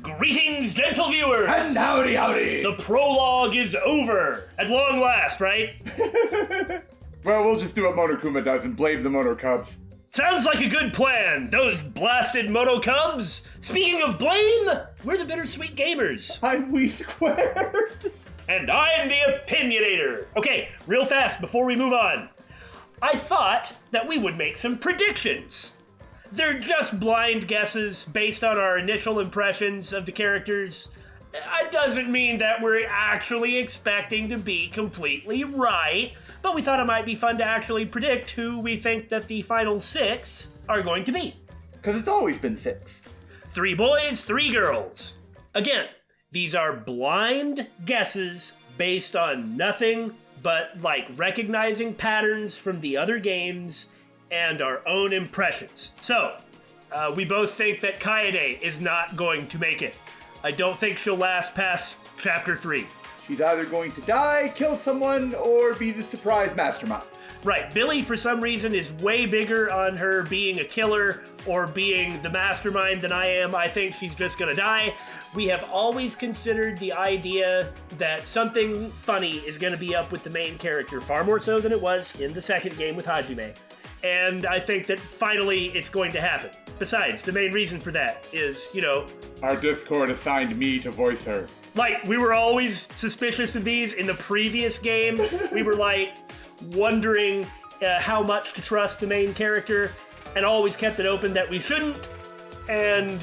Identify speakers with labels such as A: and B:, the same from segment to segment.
A: Greetings, gentle viewers!
B: And howdy howdy!
A: The prologue is over, at long last, right?
B: Well, we'll just do what Monokuma does and blame the Mono Cubs.
A: Sounds like a good plan, those blasted Mono Cubs! Speaking of blame, we're the Bittersweet Gamers.
B: I'm We Squared.
A: And I'm the Opinionator. Okay, real fast before we move on. I thought that we would make some predictions. They're just blind guesses based on our initial impressions of the characters. It doesn't mean that we're actually expecting to be completely right, but we thought it might be fun to actually predict who we think that the final 6 are going to be.
B: Because it's always been 6.
A: 3 boys, 3 girls. Again, these are blind guesses based on nothing but recognizing patterns from the other games and our own impressions. So, we both think that Kaede is not going to make it. I don't think she'll last past chapter 3.
B: She's either going to die, kill someone, or be the surprise mastermind.
A: Right, Billy for some reason is way bigger on her being a killer or being the mastermind than I am. I think she's just gonna die. We have always considered the idea that something funny is gonna be up with the main character, far more so than it was in the second game with Hajime. And I think that finally it's going to happen. Besides, the main reason for that is,
B: Our Discord assigned me to voice her.
A: we were always suspicious of these in the previous game. We were wondering how much to trust the main character and always kept it open that we shouldn't. And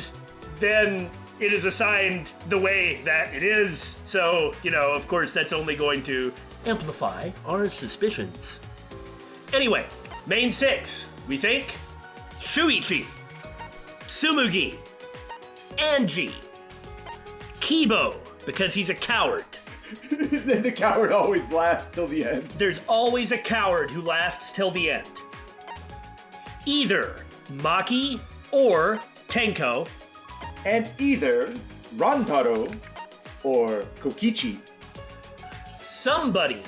A: then it is assigned the way that it is. So, of course, that's only going to amplify our suspicions. Anyway, main 6, we think Shuichi, Tsumugi, Angie, Kibo, because he's a coward.
B: Then the coward always lasts till the end.
A: There's always a coward who lasts till the end. Either Maki or Tenko.
B: And either Rantaro or Kokichi.
A: Somebody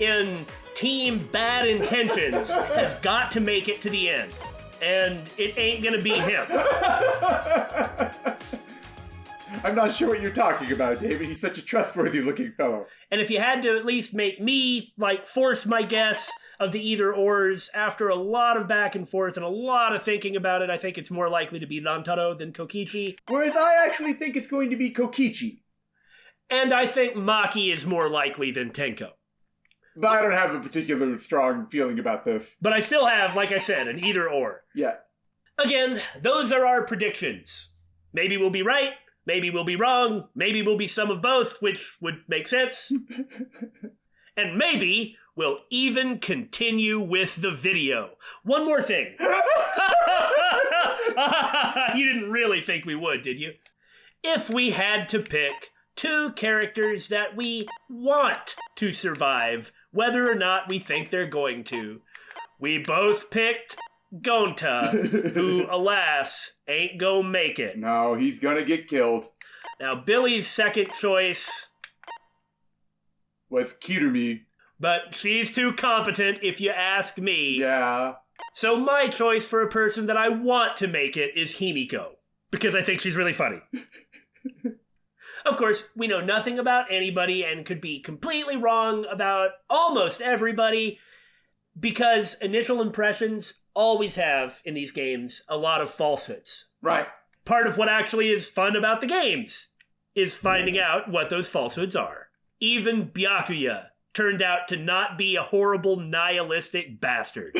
A: in Team Bad Intentions has got to make it to the end. And it ain't gonna be him.
B: I'm not sure what you're talking about, David. He's such a trustworthy looking fellow.
A: And if you had to at least make me, force my guess of the either-ors after a lot of back and forth and a lot of thinking about it, I think it's more likely to be Rantaro than Kokichi.
B: Whereas I actually think it's going to be Kokichi.
A: And I think Maki is more likely than Tenko.
B: But I don't have a particular strong feeling about this.
A: But I still have, like I said, an either-or.
B: Yeah.
A: Again, those are our predictions. Maybe we'll be right. Maybe we'll be wrong. Maybe we'll be some of both, which would make sense. And maybe we'll even continue with the video. One more thing. You didn't really think we would, did you? If we had to pick 2 characters that we want to survive, whether or not we think they're going to, we both picked Gonta, who, alas, ain't gonna make it.
B: No, he's gonna get killed.
A: Now, Billy's second choice
B: was Kirumi.
A: But she's too competent, if you ask me.
B: Yeah.
A: So my choice for a person that I want to make it is Himiko, because I think she's really funny. Of course, we know nothing about anybody and could be completely wrong about almost everybody, because initial impressions always have, in these games, a lot of falsehoods.
B: Right.
A: Part of what actually is fun about the games is finding out what those falsehoods are. Even Byakuya turned out to not be a horrible, nihilistic bastard.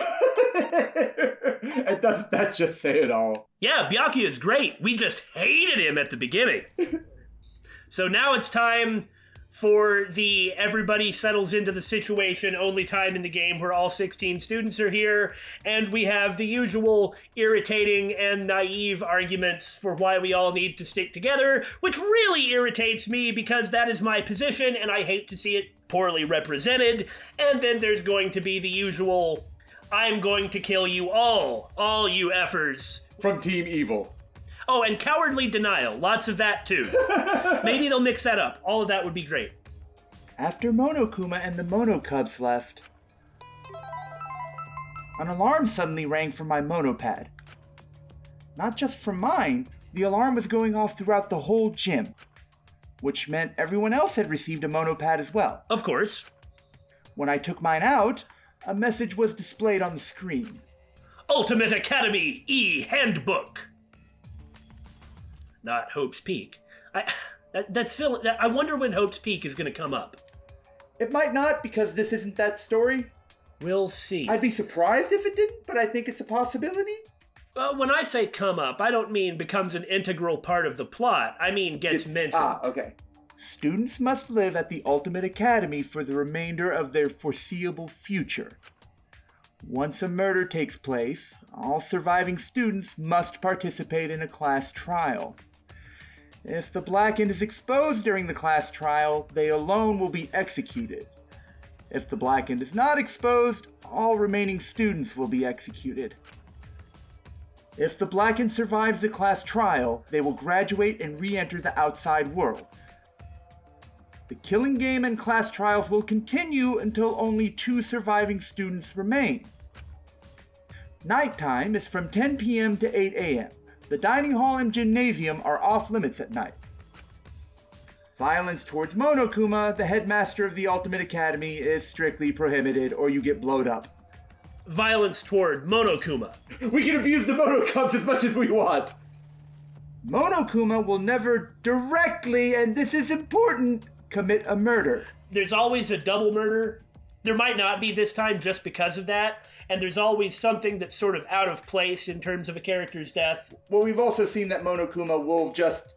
B: And doesn't that just say it all?
A: Yeah, Byakuya's great. We just hated him at the beginning. So now it's time for the everybody settles into the situation only time in the game where all 16 students are here, and we have the usual irritating and naive arguments for why we all need to stick together, which really irritates me because that is my position and I hate to see it poorly represented. And then there's going to be the usual, I'm going to kill you all you effers.
B: From Team Evil.
A: Oh, and cowardly denial. Lots of that, too. Maybe they'll mix that up. All of that would be great.
B: After Monokuma and the Mono Cubs left, an alarm suddenly rang from my monopad. Not just from mine,
C: the alarm was going off throughout the whole gym, which meant everyone else had received a monopad as well.
A: Of course.
C: When I took mine out, a message was displayed on the screen.
A: Ultimate Academy E-Handbook. Not Hope's Peak. That's silly. I wonder when Hope's Peak is going to come up.
C: It might not, because this isn't that story.
A: We'll see.
C: I'd be surprised if it didn't, but I think it's a possibility.
A: When I say come up, I don't mean becomes an integral part of the plot. I mean gets mentioned.
C: Okay. Students must live at the Ultimate Academy for the remainder of their foreseeable future. Once a murder takes place, all surviving students must participate in a class trial. If the Blackened is exposed during the class trial, they alone will be executed. If the Blackened is not exposed, all remaining students will be executed. If the Blackened survives the class trial, they will graduate and re-enter the outside world. The killing game and class trials will continue until only 2 surviving students remain. Nighttime is from 10 p.m. to 8 a.m. The dining hall and gymnasium are off limits at night. Violence towards Monokuma, the headmaster of the Ultimate Academy, is strictly prohibited or you get blowed up.
A: Violence toward Monokuma.
B: We can abuse the Monokubs as much as we want.
C: Monokuma will never directly, and this is important, commit a murder.
A: There's always a double murder. There might not be this time just because of that, and there's always something that's sort of out of place in terms of a character's death.
C: Well, we've also seen that Monokuma will just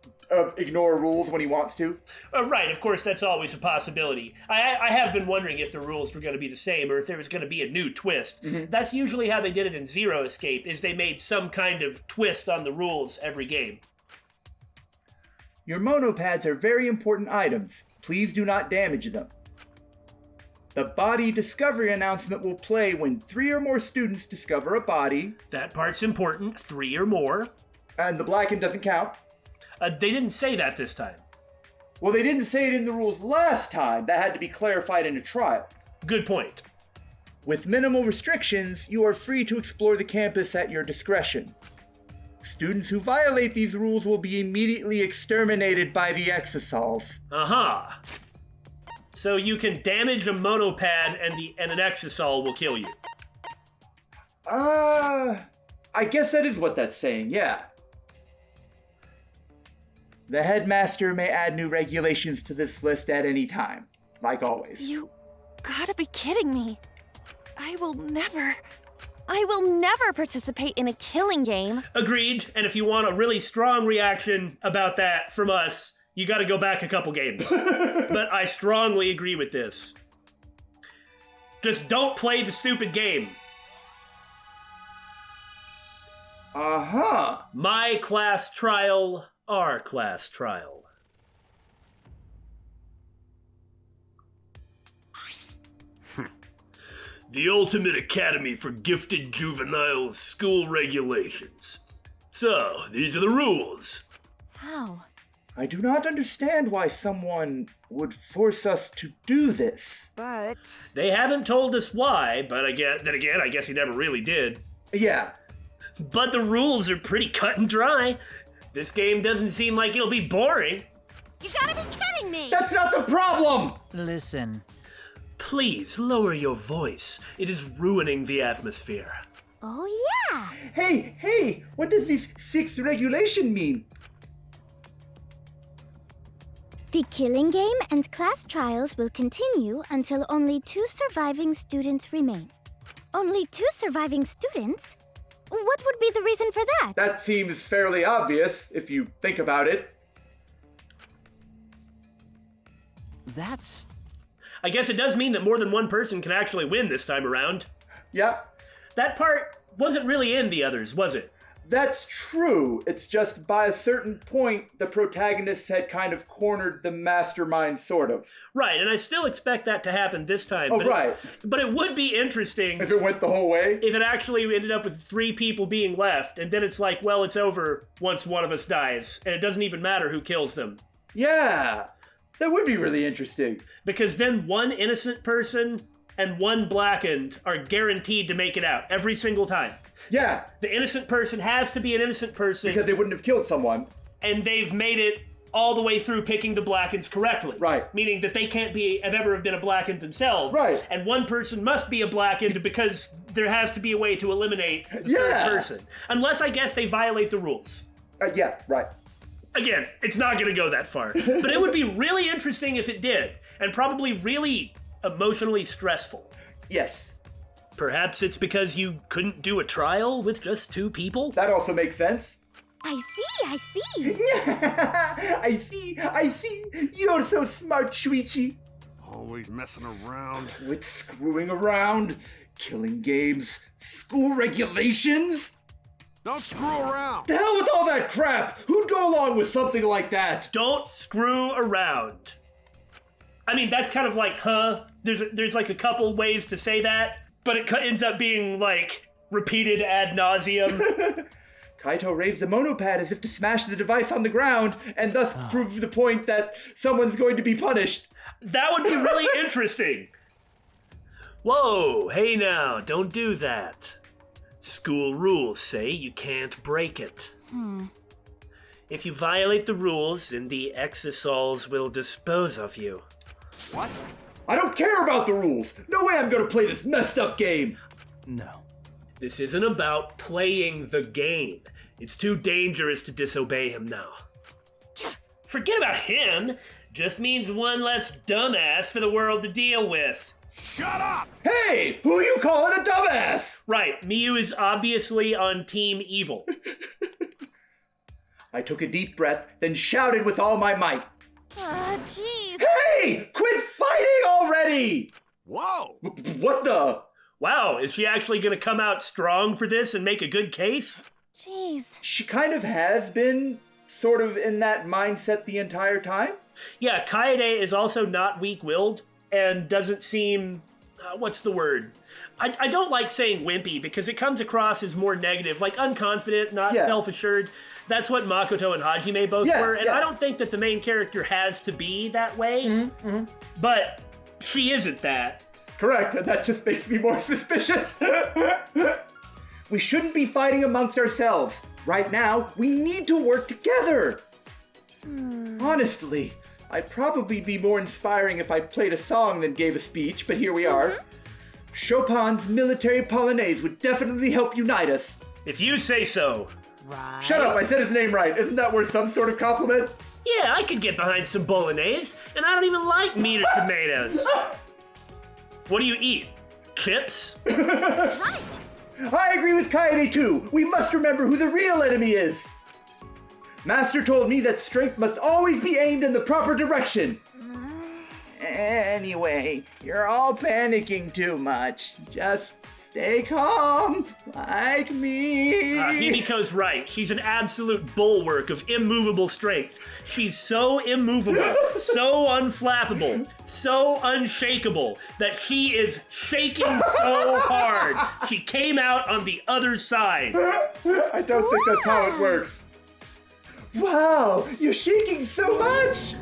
C: ignore rules when he wants to.
A: Right, of course, that's always a possibility. I have been wondering if the rules were going to be the same or if there was going to be a new twist.
C: Mm-hmm.
A: That's usually how they did it in Zero Escape, is they made some kind of twist on the rules every game.
C: Your monopads are very important items. Please do not damage them. The body discovery announcement will play when 3 or more students discover a body.
A: That part's important, 3 or more.
C: And the Blackened doesn't count.
A: They didn't say that this time.
C: Well, they didn't say it in the rules last time. That had to be clarified in a trial.
A: Good point.
C: With minimal restrictions, you are free to explore the campus at your discretion. Students who violate these rules will be immediately exterminated by the Exosols.
A: Aha. So you can damage a monopad and an Exosol will kill you.
C: I guess that is what that's saying, yeah. The headmaster may add new regulations to this list at any time, like always.
D: You gotta be kidding me. I will never participate in a killing game.
A: Agreed, and if you want a really strong reaction about that from us, you gotta go back a couple games. But I strongly agree with this. Just don't play the stupid game.
C: Uh-huh.
A: My class trial, our class trial. The Ultimate Academy for Gifted Juveniles School Regulations. So, these are the rules.
D: How?
C: I do not understand why someone would force us to do this.
D: But...
A: They haven't told us why, but I guess he never really did.
C: Yeah.
A: But the rules are pretty cut and dry. This game doesn't seem like it'll be boring.
D: You gotta be kidding me!
C: That's not the problem!
E: Listen.
A: Please lower your voice. It is ruining the atmosphere.
D: Oh yeah!
C: Hey, what does this 6th regulation mean?
F: The killing game and class trials will continue until only 2 surviving students remain. Only 2 surviving students? What would be the reason for that?
C: That seems fairly obvious, if you think about it.
E: That's...
A: I guess it does mean that more than one person can actually win this time around.
C: Yep.
A: That part wasn't really in the others, was it?
C: That's true. It's just by a certain point, the protagonists had kind of cornered the mastermind, sort of.
A: Right, and I still expect that to happen this time.
C: Oh,
A: but
C: right.
A: But it would be interesting
C: If it went the whole way?
A: if it actually ended up with 3 people being left, and then it's like, well, it's over once one of us dies, and it doesn't even matter who kills them.
C: Yeah. That would be really interesting.
A: Because then one innocent person and one blackened are guaranteed to make it out every single time.
C: Yeah,
A: The innocent person has to be an innocent person.
C: because they wouldn't have killed someone.
A: and they've made it all the way through picking the Blackens correctly.
B: Right.
A: Meaning that they can't have been a Blackened themselves.
B: Right.
A: And one person must be a Blackened because there has to be a way to eliminate the third person. Unless, I guess, they violate the rules.
B: Yeah, right.
A: Again, it's not going to go that far. But it would be really interesting if it did. And probably really emotionally stressful.
B: Yes.
A: Perhaps it's because you couldn't do a trial with just 2 people?
B: That also makes sense.
F: I see.
C: I see. You're so smart, Shuichi.
G: Always messing around.
C: Quit screwing around. Killing games. School regulations.
G: Don't screw around.
C: The hell with all that crap! Who'd go along with something like that?
A: Don't screw around. I mean, that's kind of like, There's like a couple ways to say that, but it ends up being like repeated ad nauseum.
C: Kaito raised the monopad as if to smash the device on the ground and thus prove the point that someone's going to be punished.
A: That would be really interesting. Whoa, hey now, don't do that. School rules say you can't break it. If you violate the rules, then the Exosols will dispose of you.
G: What?
C: I don't care about the rules. No way I'm going to play this messed up game.
E: No.
A: This isn't about playing the game. It's too dangerous to disobey him now. Forget about him. Just means one less dumbass for the world to deal with.
G: Shut up!
C: Hey, who are you calling a dumbass?
A: Right, Miyu is obviously on Team Evil.
C: I took a deep breath, then shouted with all my might.
F: Jeez.
C: Hey, quit fighting already!
G: Whoa!
C: What the?
A: Wow, is she actually gonna come out strong for this and make a good case?
F: Jeez.
C: She kind of has been sort of in that mindset the entire time.
A: Yeah, Kaede is also not weak-willed and doesn't seem... what's the word? I don't like saying wimpy because it comes across as more negative, like unconfident, not self-assured. That's what Makoto and Hajime both were, and I don't think that the main character has to be that way, but she isn't that.
C: Correct, and that just makes me more suspicious. We shouldn't be fighting amongst ourselves. Right now, we need to work together. Honestly, I'd probably be more inspiring if I played a song than gave a speech, but here we are. Chopin's Military Polonaise would definitely help unite us.
A: If you say so.
E: Right.
C: Shut up, I said his name right. Isn't that worth some sort of compliment?
A: Yeah, I could get behind some bolognese, and I don't even like meat or tomatoes. What do you eat? Chips?
F: Right.
C: I agree with Kaede too. We must remember who the real enemy is. Master told me that strength must always be aimed in the proper direction. Anyway, you're all panicking too much. Just stay calm, like me.
A: Himiko's right. She's an absolute bulwark of immovable strength. She's so immovable, so unflappable, so unshakable that she is shaking so hard. She came out on the other side.
C: I don't think that's how it works. Wow, you're shaking so much!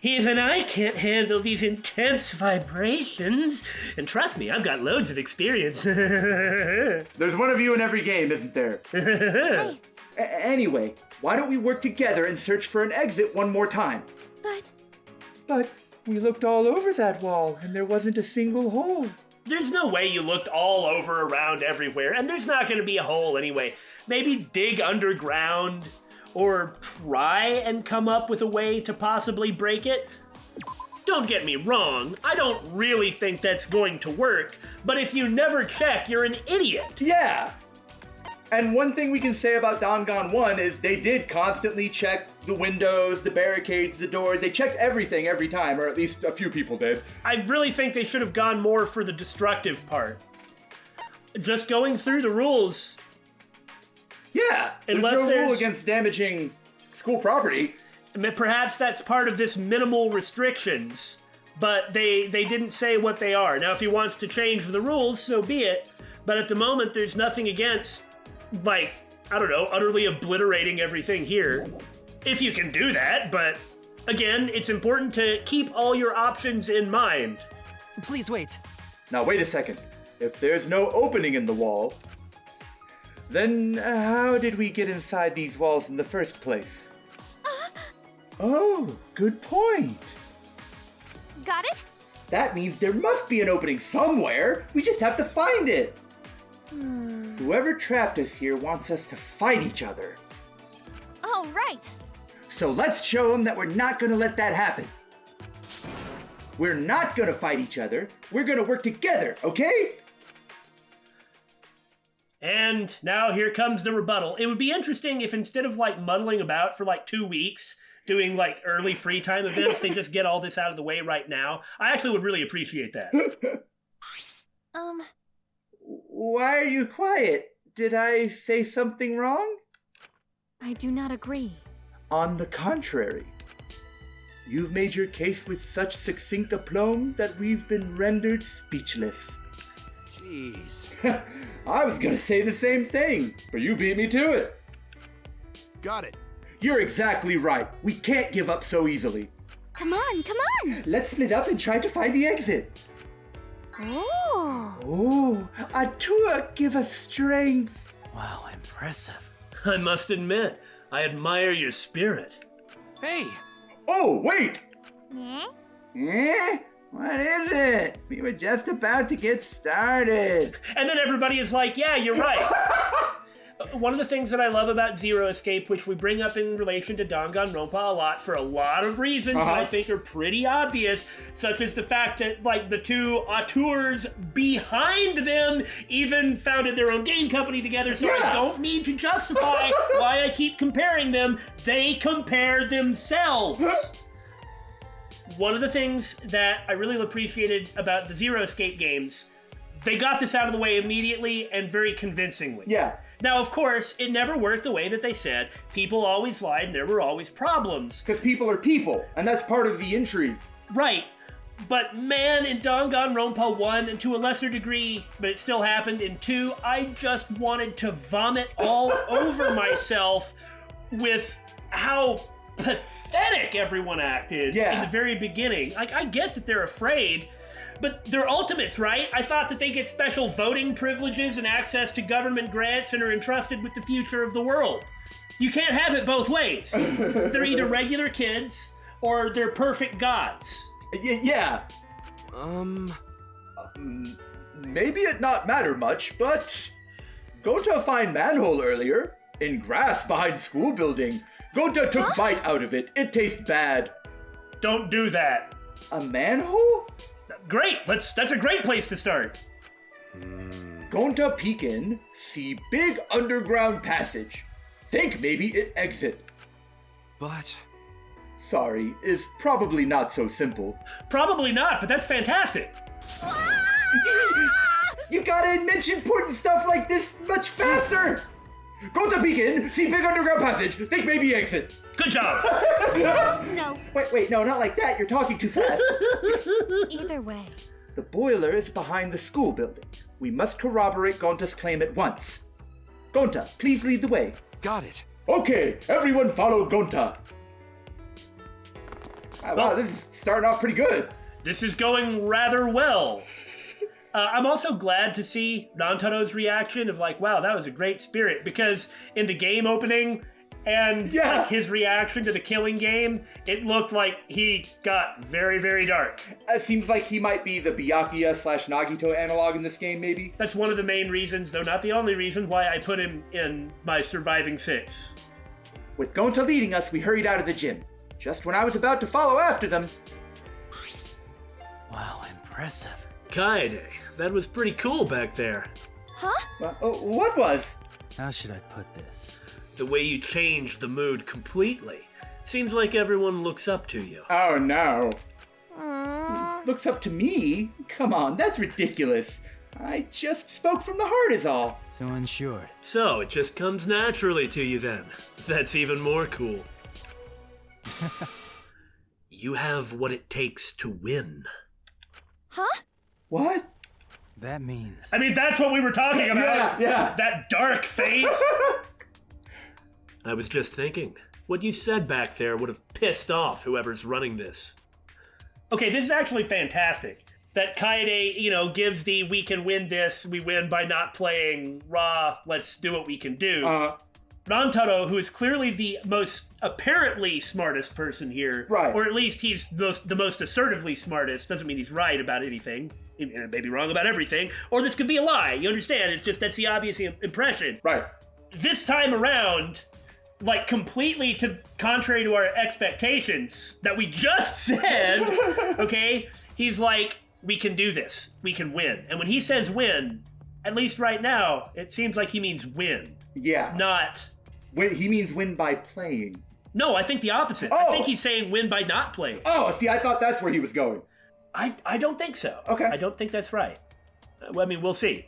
A: Even I can't handle these intense vibrations. And trust me, I've got loads of experience.
C: There's one of you in every game, isn't there?
F: Hey,
C: Anyway, why don't we work together and search for an exit one more time? But we looked all over that wall, and there wasn't a single hole.
A: There's no way you looked all over around everywhere, and there's not going to be a hole anyway. Maybe dig underground, or try and come up with a way to possibly break it. Don't get me wrong, I don't really think that's going to work, but if you never check, you're an idiot.
C: Yeah! And one thing we can say about Dangan 1 is they did constantly check the windows, the barricades, the doors. They checked everything every time, or at least a few people did.
A: I really think they should have gone more for the destructive part. Just going through the rules.
C: Yeah!
A: Unless
C: there's no rule
A: there's-
C: against damaging school property.
A: Perhaps that's part of this minimal restrictions, but they didn't say what they are. Now, if he wants to change the rules, so be it. But at the moment, there's nothing against, like, I don't know, utterly obliterating everything here. If you can do that, but again, it's important to keep all your options in mind.
E: Please wait.
C: Now wait a second. If there's no opening in the wall, Then how did we get inside these walls in the first place? Oh, good point.
D: Got it?
C: That means there must be an opening somewhere. We just have to find it. Whoever trapped us here wants us to fight each other.
D: Oh, right.
C: So let's show them that we're not going to let that happen. We're not going to fight each other. We're going to work together, okay?
A: And now here comes the rebuttal. It would be interesting if instead of like muddling about for like 2 weeks, doing like early free time events, they just get all this out of the way right now. I actually would really appreciate that.
C: Why are you quiet? Did I say something wrong?
D: I do not agree.
C: On the contrary. You've made your case with such succinct aplomb that we've been rendered speechless.
G: Jeez.
C: I was gonna say the same thing, but you beat me to it.
G: Got it.
C: You're exactly right. We can't give up so easily.
F: Come on, come on!
C: Let's split up and try to find the exit.
F: Oh!
C: Oh, Atua, give us strength.
E: Wow, impressive.
A: I must admit, I admire your spirit.
G: Hey,
C: Oh, wait!
F: Yeah?
C: Eh? What is it? We were just about to get started.
A: And then everybody is like, yeah, you're right. One of the things that I love about Zero Escape, which we bring up in relation to Danganronpa a lot for a lot of reasons that I think are pretty obvious, such as the fact that like the two auteurs behind them even founded their own game company together, so I don't need to justify why I keep comparing them. They compare themselves. One of the things that I really appreciated about the Zero Escape games, they got this out of the way immediately and very convincingly.
C: Yeah.
A: Now, of course, it never worked the way that they said. People always lied and there were always problems.
C: Because people are people, and that's part of the intrigue.
A: Right. But man, in Danganronpa 1, and to a lesser degree, but it still happened in 2, I just wanted to vomit all over myself with how pathetic everyone acted in the very beginning. Like, I get that they're afraid, but they're ultimates, right? I thought that they get special voting privileges and access to government grants and are entrusted with the future of the world. You can't have it both ways. They're either regular kids or they're perfect gods.
C: Yeah. Maybe it not matter much, but Gonta find manhole earlier in grass behind school building. Gonta took bite out of it. It tastes bad.
A: Don't do that.
C: A manhole?
A: Great, that's a great place to start.
C: Gonta peek in, see big underground passage. Think maybe it exit.
G: but...
C: Sorry, is probably not so simple.
A: Probably not, but that's fantastic.
C: You gotta mention important stuff like this much faster! Gonta peek in, see big underground passage, think maybe exit.
A: Good job.
F: No.
C: Wait, no, not like that, you're talking too fast.
D: Either way.
C: The boiler is behind the school building. We must corroborate Gonta's claim at once. Gonta, please lead the way.
G: Got it.
C: Okay, everyone follow Gonta. Wow, this is starting off pretty good.
A: This is going rather well. I'm also glad to see Rantaro's reaction of like, wow, that was a great spirit, because in the game opening and like his reaction to the killing game, it looked like he got very, very dark.
C: It seems like he might be the Byakuya/Nagito analog in this game, maybe.
A: That's one of the main reasons, though not the only reason, why I put him in my surviving 6.
C: With Gonta leading us, we hurried out of the gym. Just when I was about to follow after them.
E: Wow, impressive.
A: Kaede, that was pretty cool back there.
C: What was?
E: How should I put this?
A: The way you changed the mood completely. Seems like everyone looks up to you.
C: Oh no. Looks up to me? Come on, that's ridiculous. I just spoke from the heart is all.
E: So unsure.
A: So, it just comes naturally to you then. That's even more cool. You have what it takes to win.
C: What?
E: That means...
A: I mean, that's what we were talking about.
C: Yeah.
A: That dark face. I was just thinking, what you said back there would have pissed off whoever's running this. Okay, this is actually fantastic. that Kaede, gives the we can win this, we win by not playing raw, let's do what we can do. Rantaro, who is clearly the most apparently smartest person here,
B: Right.
A: or at least he's the most assertively smartest, doesn't mean he's right about anything. He may be wrong about everything, or this could be a lie. You understand? It's just that's the obvious impression.
B: Right.
A: This time around, like completely contrary to our expectations that we just said, okay, he's like, we can do this. We can win. And when he says win, at least right now, it seems like he means win.
B: Yeah.
A: Not...
C: He means win by playing.
A: No, I think the opposite.
B: Oh.
A: I think he's saying win by not playing.
B: Oh, see, I thought that's where he was going.
A: I don't think so.
B: Okay.
A: I don't think that's right. I mean, we'll see.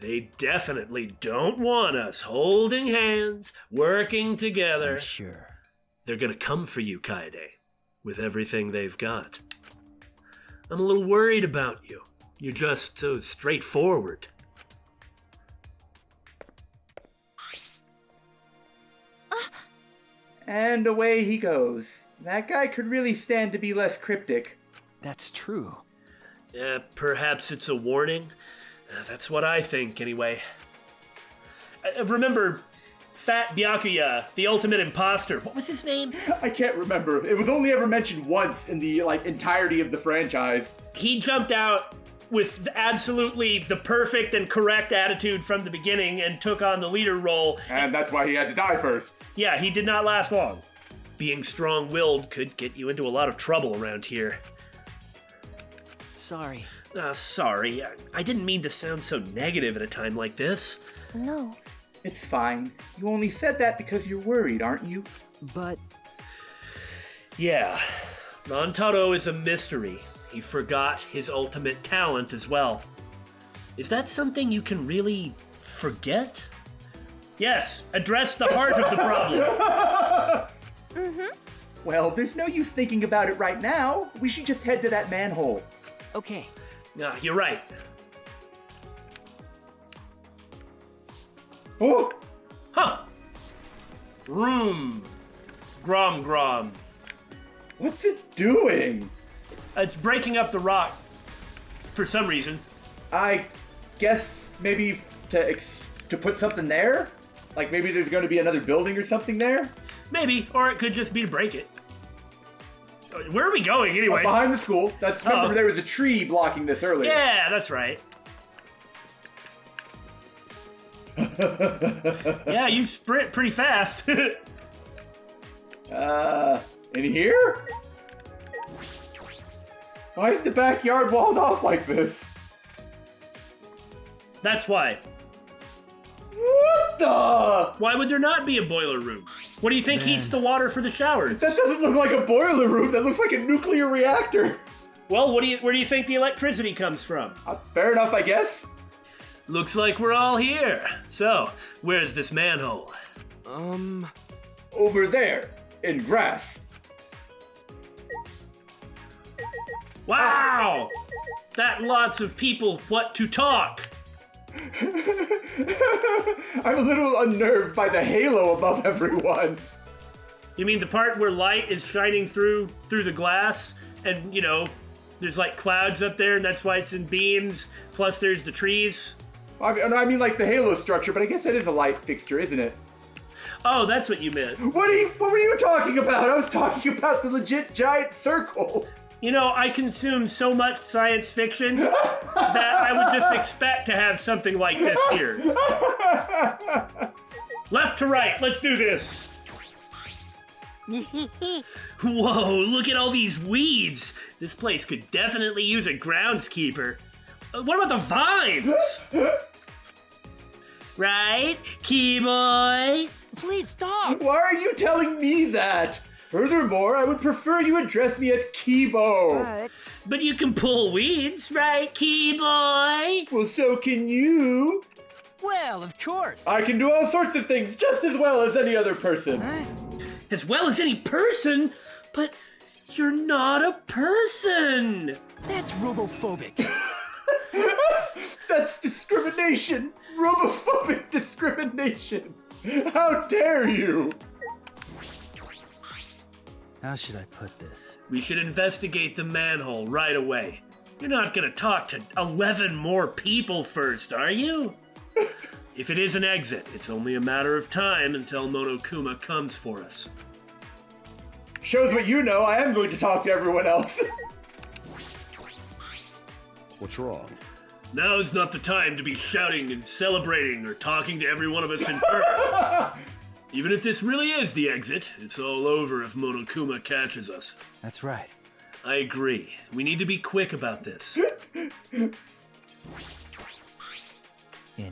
A: They definitely don't want us holding hands, working together.
E: I'm sure.
A: They're gonna come for you, Kaede, with everything they've got. I'm a little worried about you. You're just so straightforward.
C: And away he goes. That guy could really stand to be less cryptic.
E: That's true.
A: Perhaps it's a warning. That's what I think, anyway. Remember, Fat Byakuya, the ultimate imposter. What was his name?
B: I can't remember. It was only ever mentioned once in the entirety of the franchise.
A: He jumped out with absolutely the perfect and correct attitude from the beginning and took on the leader role.
B: And that's why he had to die first.
A: Yeah, he did not last long. Being strong-willed could get you into a lot of trouble around here.
E: Sorry.
A: Sorry. I didn't mean to sound so negative at a time like this.
D: No.
C: It's fine. You only said that because you're worried, aren't you?
E: But
A: Yeah, Rantaro is a mystery. He forgot his ultimate talent as well. Is that something you can really forget? Yes, address the heart of the problem.
C: Well, there's no use thinking about it right now. We should just head to that manhole.
E: okay.
A: You're right.
B: Oh!
A: Huh. Room. Grom.
B: What's it doing?
A: It's breaking up the rock for some reason.
B: I guess maybe to put something there? Like maybe there's going to be another building or something there?
A: Maybe, or it could just be to break it. Where are we going anyway?
B: Behind the school. Remember there was a tree blocking this earlier.
A: Yeah, that's right. Yeah, you sprint pretty fast.
B: In here? Why is the backyard walled off like this?
A: That's why.
B: What the?
A: Why would there not be a boiler room? What do you think heats the water for the showers?
B: That doesn't look like a boiler room. That looks like a nuclear reactor.
A: Well, where do you think the electricity comes from?
B: Fair enough, I guess.
A: Looks like we're all here. So, where's this manhole?
B: Over there, in grass.
A: Wow! That lots of people what to talk.
B: I'm a little unnerved by the halo above everyone.
A: You mean the part where light is shining through the glass and, there's like clouds up there and that's why it's in beams, plus there's the trees?
B: I mean like the halo structure, but I guess that is a light fixture, isn't it?
A: Oh, that's what you meant.
B: What were you talking about? I was talking about the legit giant circle.
A: I consume so much science fiction that I would just expect to have something like this here. Left to right, let's do this. Whoa, look at all these weeds. This place could definitely use a groundskeeper. What about the vines? Right, Keyboy?
E: Please stop!
B: Why are you telling me that? Furthermore, I would prefer you address me as Kibo.
A: But you can pull weeds, right, Keyboy?
B: Well, so can you.
E: Well, of course.
B: I can do all sorts of things just as well as any other person.
A: As well as any person? But you're not a person.
E: That's robophobic.
B: That's discrimination. Robophobic discrimination. How dare you?
E: How should I put this?
A: We should investigate the manhole right away. You're not gonna talk to 11 more people first, are you? If it is an exit, it's only a matter of time until Monokuma comes for us.
B: Shows what you know. I am going to talk to everyone else.
G: What's wrong?
A: Now's not the time to be shouting and celebrating or talking to every one of us in turn. Even if this really is the exit, it's all over if Monokuma catches us.
E: That's right.
A: I agree. We need to be quick about this.
E: In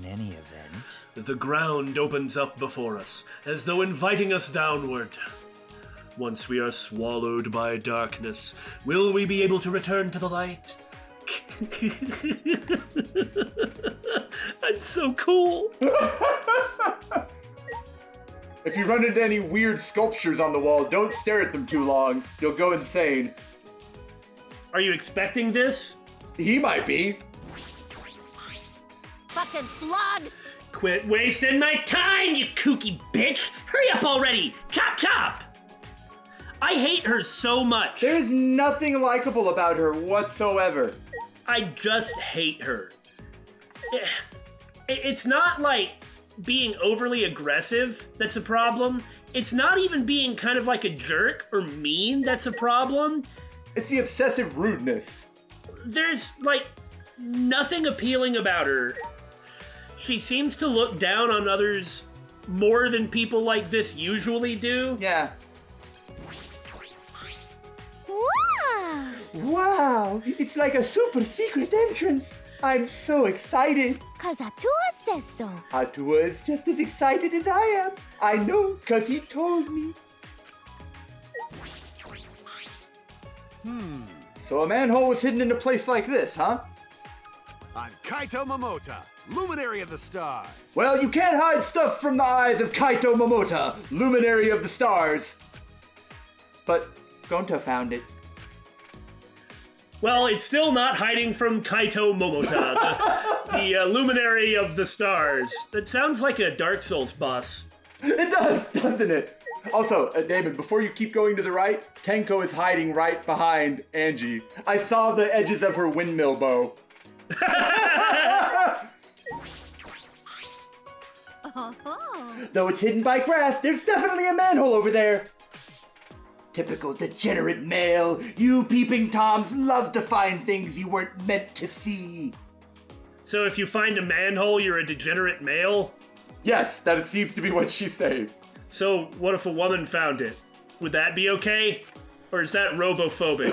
E: any event...
A: The ground opens up before us, as though inviting us downward. Once we are swallowed by darkness, will we be able to return to the light? That's so cool.
B: If you run into any weird sculptures on the wall, don't stare at them too long. You'll go insane.
A: Are you expecting this?
B: He might be.
D: Fucking slugs!
A: Quit wasting my time, you kooky bitch! Hurry up already! Chop chop! I hate her so much.
B: There's nothing likable about her whatsoever.
A: I just hate her. It's not like being overly aggressive that's a problem. It's not even being kind of like a jerk or mean that's a problem.
B: It's the obsessive rudeness.
A: There's like nothing appealing about her. She seems to look down on others more than people like this usually do.
B: Yeah.
F: Wow!
C: Wow, it's like a super secret entrance. I'm so excited.
F: Cause Atua says so.
C: Atua is just as excited as I am. I know, cause he told me.
B: So a manhole was hidden in a place like this, huh?
G: I'm Kaito Momota, luminary of the stars.
B: Well, you can't hide stuff from the eyes of Kaito Momota, luminary of the stars.
C: But Gonta found it.
A: Well, it's still not hiding from Kaito Momota, the luminary of the stars. That sounds like a Dark Souls boss.
B: It does, doesn't it? Also, Damon, before you keep going to the right, Tenko is hiding right behind Angie. I saw the edges of her windmill bow.
C: Though it's hidden by grass, there's definitely a manhole over there. Typical degenerate male. You peeping toms love to find things you weren't meant to see.
A: So if you find a manhole, you're a degenerate male?
B: Yes, that seems to be what she's saying.
A: So what if a woman found it? Would that be okay? Or is that robophobic?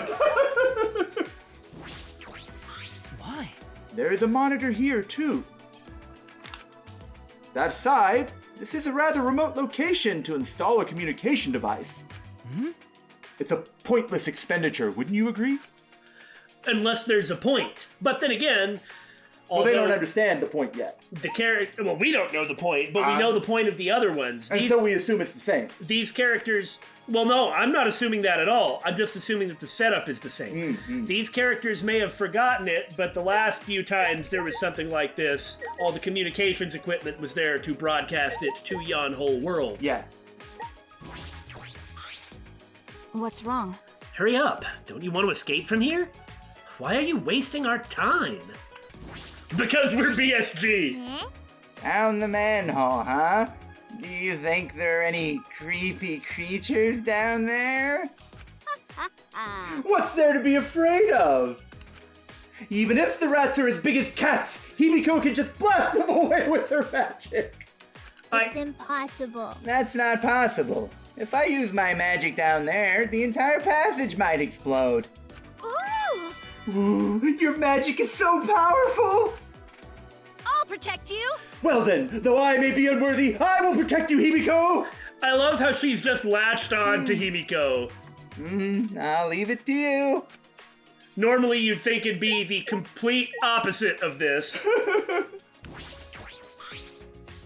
E: Why?
C: There is a monitor here, too. That side, this is a rather remote location to install a communication device. It's a pointless expenditure, wouldn't you agree?
A: Unless there's a point. But then again,
B: Well, they don't understand the point yet.
A: the character. Well, we don't know the point, but we know the point of the other ones.
B: And so we assume it's the same.
A: These characters. Well, no, I'm not assuming that at all. I'm just assuming that the setup is the same. These characters may have forgotten it, but the last few times there was something like this, all the communications equipment was there to broadcast it to yon whole world.
B: Yeah.
D: What's wrong?
A: Hurry up! Don't you want to escape from here? Why are you wasting our time? Because we're BSG!
C: Down the manhole, huh? Do you think there are any creepy creatures down there?
B: What's there to be afraid of? Even if the rats are as big as cats, Himiko can just blast them away with her magic.
F: It's impossible.
C: That's not possible. If I use my magic down there, the entire passage might explode.
D: Ooh!
C: Ooh, your magic is so powerful!
D: I'll protect you!
B: Well then, though I may be unworthy, I will protect you, Himiko!
A: I love how she's just latched on to Himiko.
C: I'll leave it to you.
A: Normally you'd think it'd be the complete opposite of this.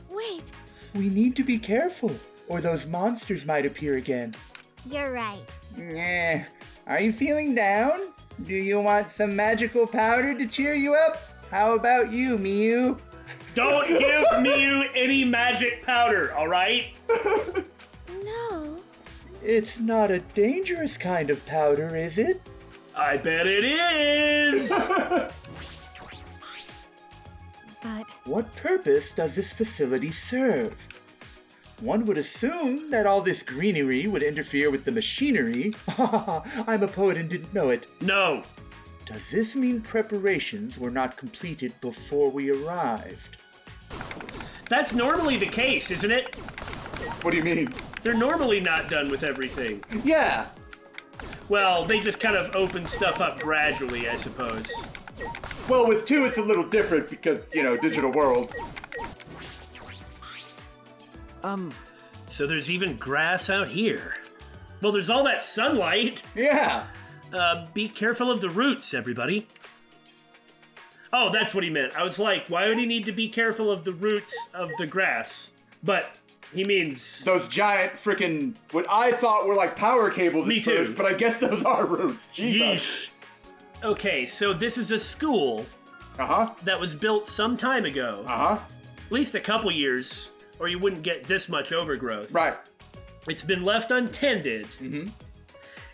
D: Wait,
C: We need to be careful, or those monsters might appear again.
F: You're right.
C: Yeah. Are you feeling down? Do you want some magical powder to cheer you up? How about you, Miyu?
A: Don't give Miyu any magic powder, alright?
F: No.
C: It's not a dangerous kind of powder, is it?
A: I bet it is!
D: But
C: What purpose does this facility serve? One would assume that all this greenery would interfere with the machinery. I'm a poet and didn't know it.
A: No.
C: Does this mean preparations were not completed before we arrived?
A: That's normally the case, isn't it?
B: What do you mean?
A: They're normally not done with everything.
B: Yeah.
A: Well, they just kind of open stuff up gradually, I suppose.
B: Well, with 2, it's a little different because, digital world.
A: So there's even grass out here. Well, there's all that sunlight.
B: Yeah.
A: Be careful of the roots, everybody. Oh, that's what he meant. I was like, why would he need to be careful of the roots of the grass? But he means...
B: Those giant frickin' what I thought were like power cables
A: Me
B: at
A: too.
B: first, but I guess those are roots. Jesus.
A: Yeesh. Okay, so this is a school
B: Uh-huh.
A: that was built some time ago.
B: Uh-huh.
A: At least a couple years, or you wouldn't get this much overgrowth.
B: Right.
A: It's been left untended.
B: Mm-hmm.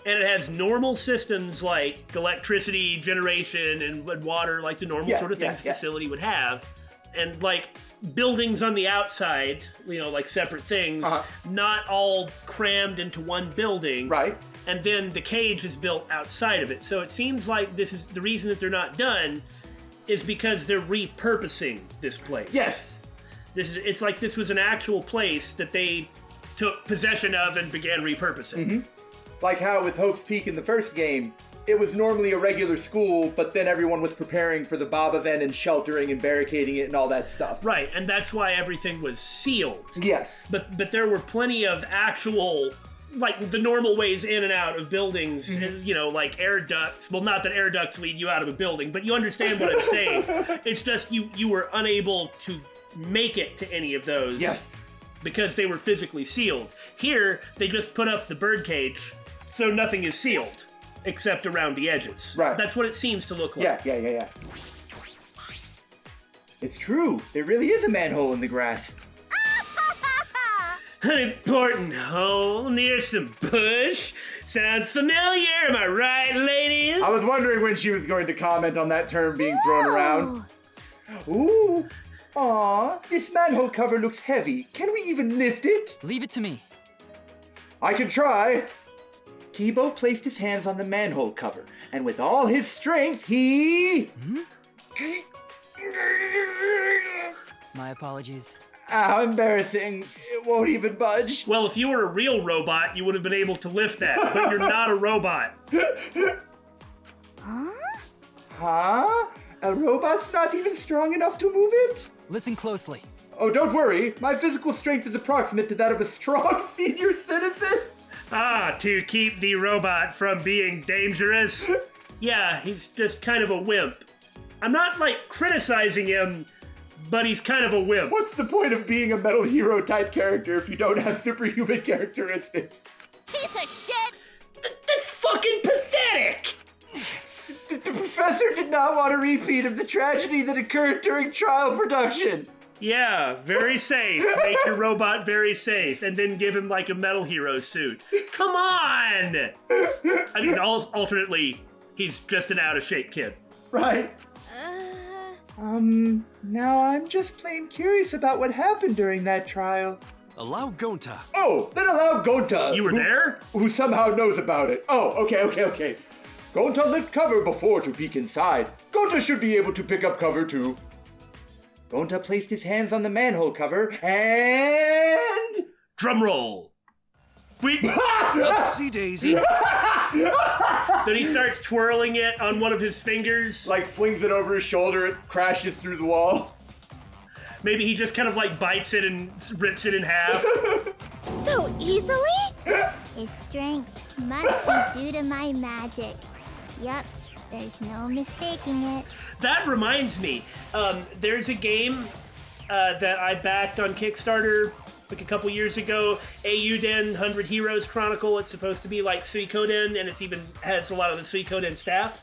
A: And it has normal systems like electricity generation and water, like the normal sort of things a facility would have. And like buildings on the outside, like separate things, not all crammed into one building.
B: Right.
A: And then the cage is built outside of it. So it seems like this is the reason that they're not done is because they're repurposing this place.
B: Yes.
A: It's like this was an actual place that they took possession of and began repurposing.
B: Mm-hmm. Like how with Hope's Peak in the first game, it was normally a regular school, but then everyone was preparing for the Bob event and sheltering and barricading it and all that stuff.
A: Right, and that's why everything was sealed.
B: Yes.
A: But there were plenty of actual, like the normal ways in and out of buildings, like air ducts. Well, not that air ducts lead you out of a building, but you understand what I'm saying. It's just you were unable to make it to any of those.
B: Yes.
A: Because they were physically sealed. Here, they just put up the birdcage, so nothing is sealed, except around the edges.
B: Right.
A: That's what it seems to look like.
B: Yeah. It's true. There really is a manhole in the grass.
A: An important hole near some bush. Sounds familiar, am I right, ladies?
B: I was wondering when she was going to comment on that term being thrown around. Ooh. Aw, this manhole cover looks heavy. Can we even lift it?
E: Leave it to me.
B: I can try.
C: Kibo placed his hands on the manhole cover, and with all his strength, he...
E: My apologies.
C: How embarrassing. It won't even budge.
A: Well, if you were a real robot, you would have been able to lift that, but you're not a robot.
C: Huh? A robot's not even strong enough to move it?
E: Listen closely.
B: Oh, don't worry. My physical strength is approximate to that of a strong senior citizen.
A: To keep the robot from being dangerous. Yeah, he's just kind of a wimp. I'm not, criticizing him, but he's kind of a wimp.
B: What's the point of being a Metal Hero type character if you don't have superhuman characteristics?
D: piece of shit!
A: That's fucking pathetic!
C: The professor did not want a repeat of the tragedy that occurred during trial production.
A: Yeah, very safe. Make your robot very safe, and then give him a Metal Hero suit. Come on! I mean, alternately, he's just an out-of-shape kid.
B: Right.
C: Now I'm just plain curious about what happened during that trial.
G: Allow Gonta.
B: Oh, then allow Gonta.
A: You were there?
B: Who somehow knows about it. Oh, okay. Gonta lift cover before to peek inside. Gonta should be able to pick up cover too.
C: Gonta placed his hands on the manhole cover and...
A: Drum roll.
G: Oopsie daisy.
A: Then he starts twirling it on one of his fingers.
B: Flings it over his shoulder, it crashes through the wall.
A: Maybe he just kind of bites it and rips it in half.
F: So easily? His strength must be due to my magic. Yup, there's no mistaking it.
A: That reminds me, there's a game that I backed on Kickstarter a couple years ago, Eiyuden 100 Heroes Chronicle. It's supposed to be like Suikoden, and it's even has a lot of the Suikoden staff.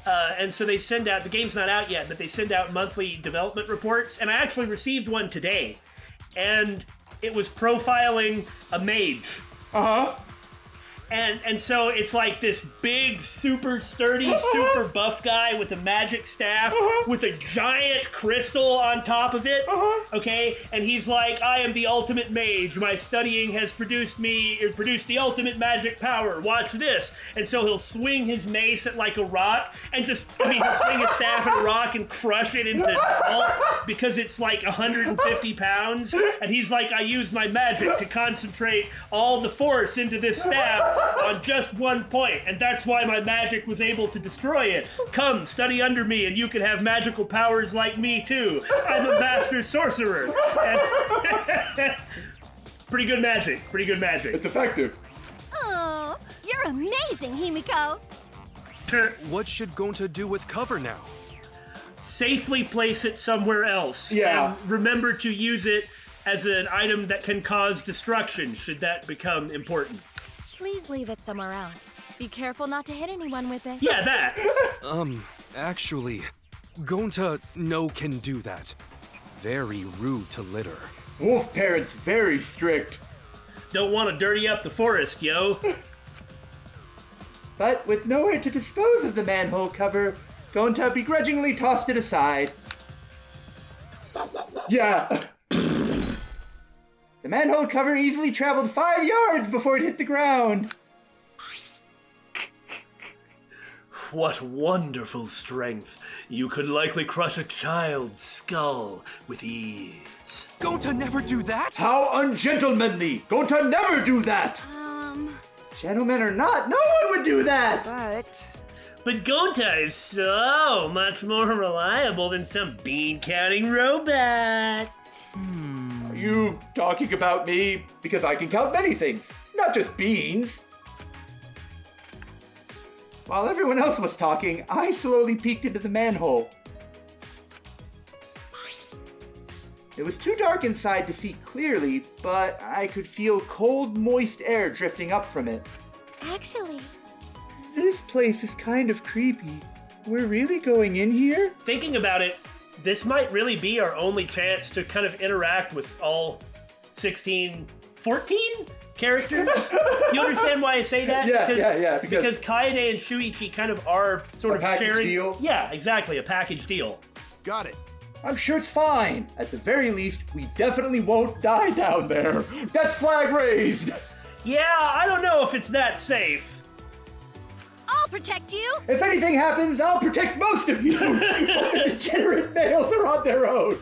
A: And so they send out, the game's not out yet, but they send out monthly development reports, and I actually received one today. And it was profiling a mage.
B: Uh-huh.
A: And so it's like this big, super sturdy, super buff guy with a magic staff with a giant crystal on top of it. Okay? And he's like, I am the ultimate mage. My studying has produced the ultimate magic power. Watch this. And so he'll swing his mace at like a rock and he'll swing his staff at a rock and crush it into pulp because it's like 150 pounds. And he's like, I used my magic to concentrate all the force into this staff on just one point, and that's why my magic was able to destroy it. Come, study under me, and you can have magical powers like me too. I'm a master sorcerer. And pretty good magic.
B: It's effective.
F: Oh, you're amazing, Himiko.
H: What should Gonta do with cover now?
A: Safely place it somewhere else.
B: Yeah.
A: And remember to use it as an item that can cause destruction, should that become important.
D: Please leave it somewhere else. Be careful not to hit anyone with it.
A: Yeah, that.
H: Actually, Gonta can do that. Very rude to litter.
B: Wolf parents very strict.
A: Don't want to dirty up the forest, yo.
C: But with nowhere to dispose of the manhole cover, Gonta begrudgingly tossed it aside.
B: Yeah.
C: The manhole cover easily traveled 5 yards before it hit the ground.
A: What wonderful strength. You could likely crush a child's skull with ease.
H: Gonta never do that?
B: How ungentlemanly! Gonta never do that!
C: Gentlemen or not, no one would do that!
A: But Gonta is so much more reliable than some bean-counting robot.
B: Are you talking about me? Because I can count many things, not just beans.
C: While everyone else was talking, I slowly peeked into the manhole. It was too dark inside to see clearly, but I could feel cold, moist air drifting up from it.
F: Actually,
C: This place is kind of creepy. We're really going in here?
A: Thinking about it, this might really be our only chance to kind of interact with all 14 characters. You understand why I say that?
B: Yeah.
A: Because Kaede and Shuichi kind of are sort of
B: package
A: sharing.
B: deal?
A: Yeah, exactly, a package deal.
G: Got it.
B: I'm sure it's fine. At the very least, we definitely won't die down there. That's flag raised.
A: Yeah, I don't know if it's that safe.
F: I'll protect you.
B: If anything happens, I'll protect most of you. But the degenerate males are on their own.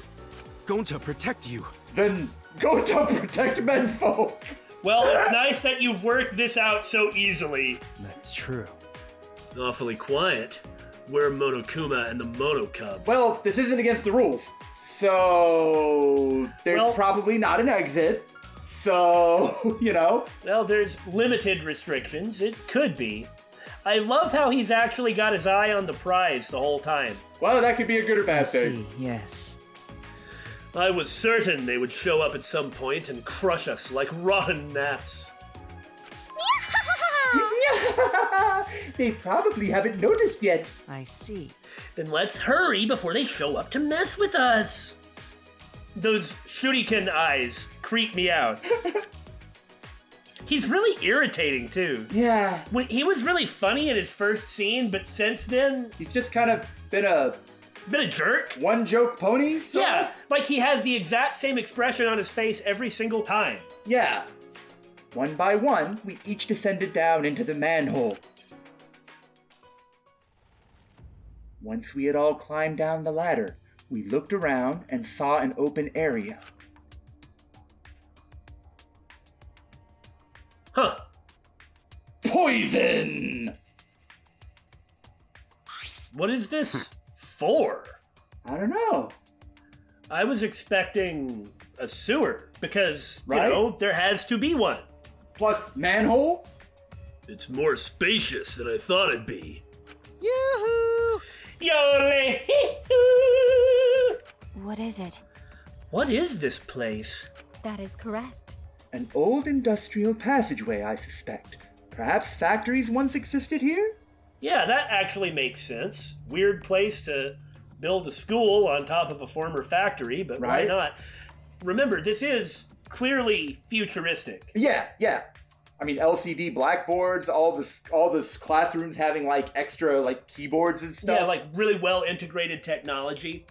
H: Gonta protect you.
B: Then go to protect menfolk.
A: Well, it's nice that you've worked this out so easily.
E: That's true.
A: Awfully quiet. We're Monokuma and the Monocub.
B: Well, this isn't against the rules. So there's probably not an exit. So,
A: Well, there's limited restrictions. It could be. I love how he's actually got his eye on the prize the whole time.
B: Well, that could be a good or bad thing.
E: Yes.
A: I was certain they would show up at some point and crush us like rotten gnats.
C: They probably haven't noticed yet.
E: I see.
A: Then let's hurry before they show up to mess with us. Those shuriken eyes creep me out. He's really irritating, too.
C: Yeah.
A: He was really funny in his first scene, but since then,
B: He's just kind of been a
A: jerk.
B: one joke pony.
A: Yeah, like he has the exact same expression on his face every single time.
B: Yeah.
C: One by one, we each descended down into the manhole. Once we had all climbed down the ladder, we looked around and saw an open area.
A: Huh.
B: Poison!
A: What is this for?
C: I don't know.
A: I was expecting a sewer, because,
B: Right?
A: there has to be one.
B: Plus manhole?
A: It's more spacious than I thought it'd be.
D: Yoo-hoo!
A: Yole!
D: What is it?
A: What is this place?
D: That is correct.
C: An old industrial passageway, I suspect. Perhaps factories once existed here?
A: Yeah, that actually makes sense. Weird place to build a school on top of a former factory, but
B: Right.
A: why not? Remember, this is clearly futuristic.
B: Yeah. I mean, LCD blackboards, all this classrooms having like extra like keyboards and stuff.
A: Yeah, like really well integrated technology.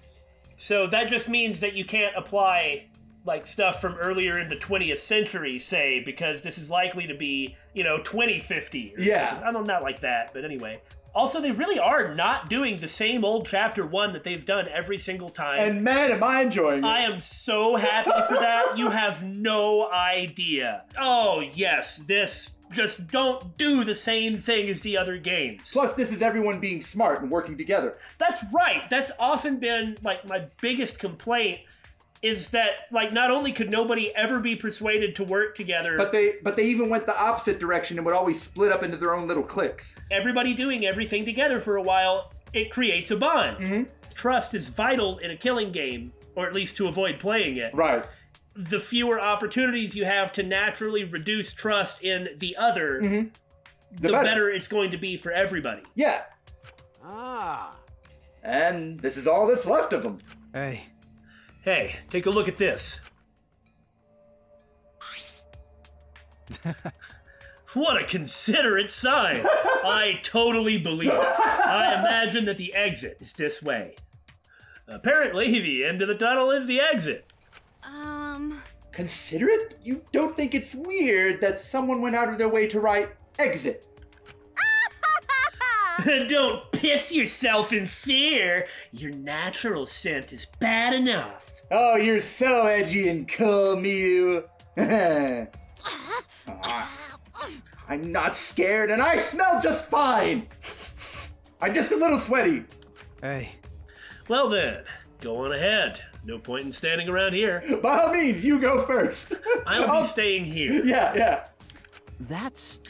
A: So that just means that you can't apply like stuff from earlier in the 20th century, say, because this is likely to be, 2050.
B: Yeah.
A: I don't know, not like that, but anyway. Also, they really are not doing the same old chapter 1 that they've done every single time.
B: And man, am I enjoying it.
A: I am so happy for that. You have no idea. Oh, yes, this. Just don't do the same thing as the other games.
B: Plus, this is everyone being smart and working together.
A: That's right. That's often been, like, my biggest complaint is that, like, not only could nobody ever be persuaded to work together,
B: But they even went the opposite direction and would always split up into their own little cliques.
A: everybody doing everything together for a while, it creates a bond.
B: Mm-hmm.
A: Trust is vital in a killing game, or at least to avoid playing it.
B: Right.
A: The fewer opportunities you have to naturally reduce trust in the other, the better it's going to be for everybody.
B: Yeah.
G: Ah.
B: And this is all that's left of them.
A: Hey, take a look at this. What a considerate sign. I totally believe it. I imagine that the exit is this way. Apparently, the end of the tunnel is the exit.
B: Consider it? You don't think it's weird that someone went out of their way to write exit?
A: Don't piss yourself in fear. Your natural scent is bad enough.
B: Oh, you're so edgy and cool, Mew. I'm not scared and I smell just fine. I'm just a little sweaty.
A: Well then, go on ahead. No point in standing around here.
B: By all means, you go first.
A: I'll be staying here.
B: Yeah.
E: That's...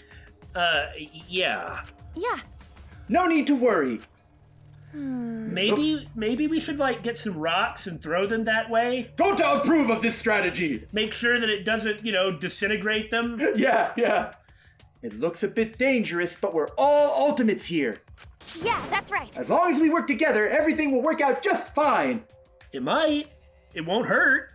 A: Yeah.
D: Yeah.
B: No need to worry.
A: Maybe we should, like, get some rocks and throw them that way.
B: Don't approve of this strategy.
A: Make sure that it doesn't, disintegrate them.
B: Yeah. It looks a bit dangerous, but we're all ultimates here.
F: Yeah, that's right.
B: As long as we work together, everything will work out just fine.
A: It might. It won't hurt.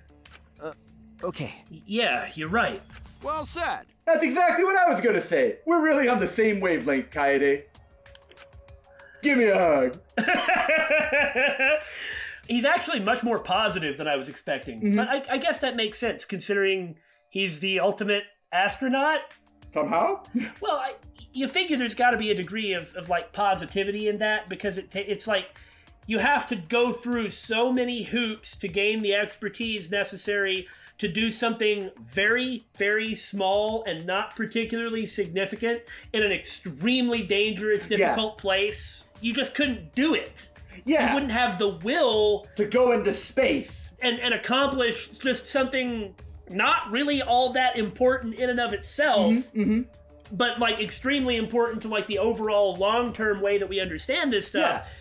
E: okay.
A: Yeah, you're right.
G: Well said.
B: That's exactly what I was gonna say. We're really on the same wavelength, Kaede. Give me a hug.
A: He's actually much more positive than I was expecting. But I guess that makes sense, considering he's the ultimate astronaut.
B: Somehow?
A: Well, you figure there's got to be a degree of like, positivity in that, because it's like, you have to go through so many hoops to gain the expertise necessary to do something very, very small and not particularly significant in an extremely dangerous, difficult place. You just couldn't do it.
B: Yeah.
A: You wouldn't have the will
B: to go into space
A: and accomplish just something not really all that important in and of itself, but like extremely important to like the overall long-term way that we understand this stuff.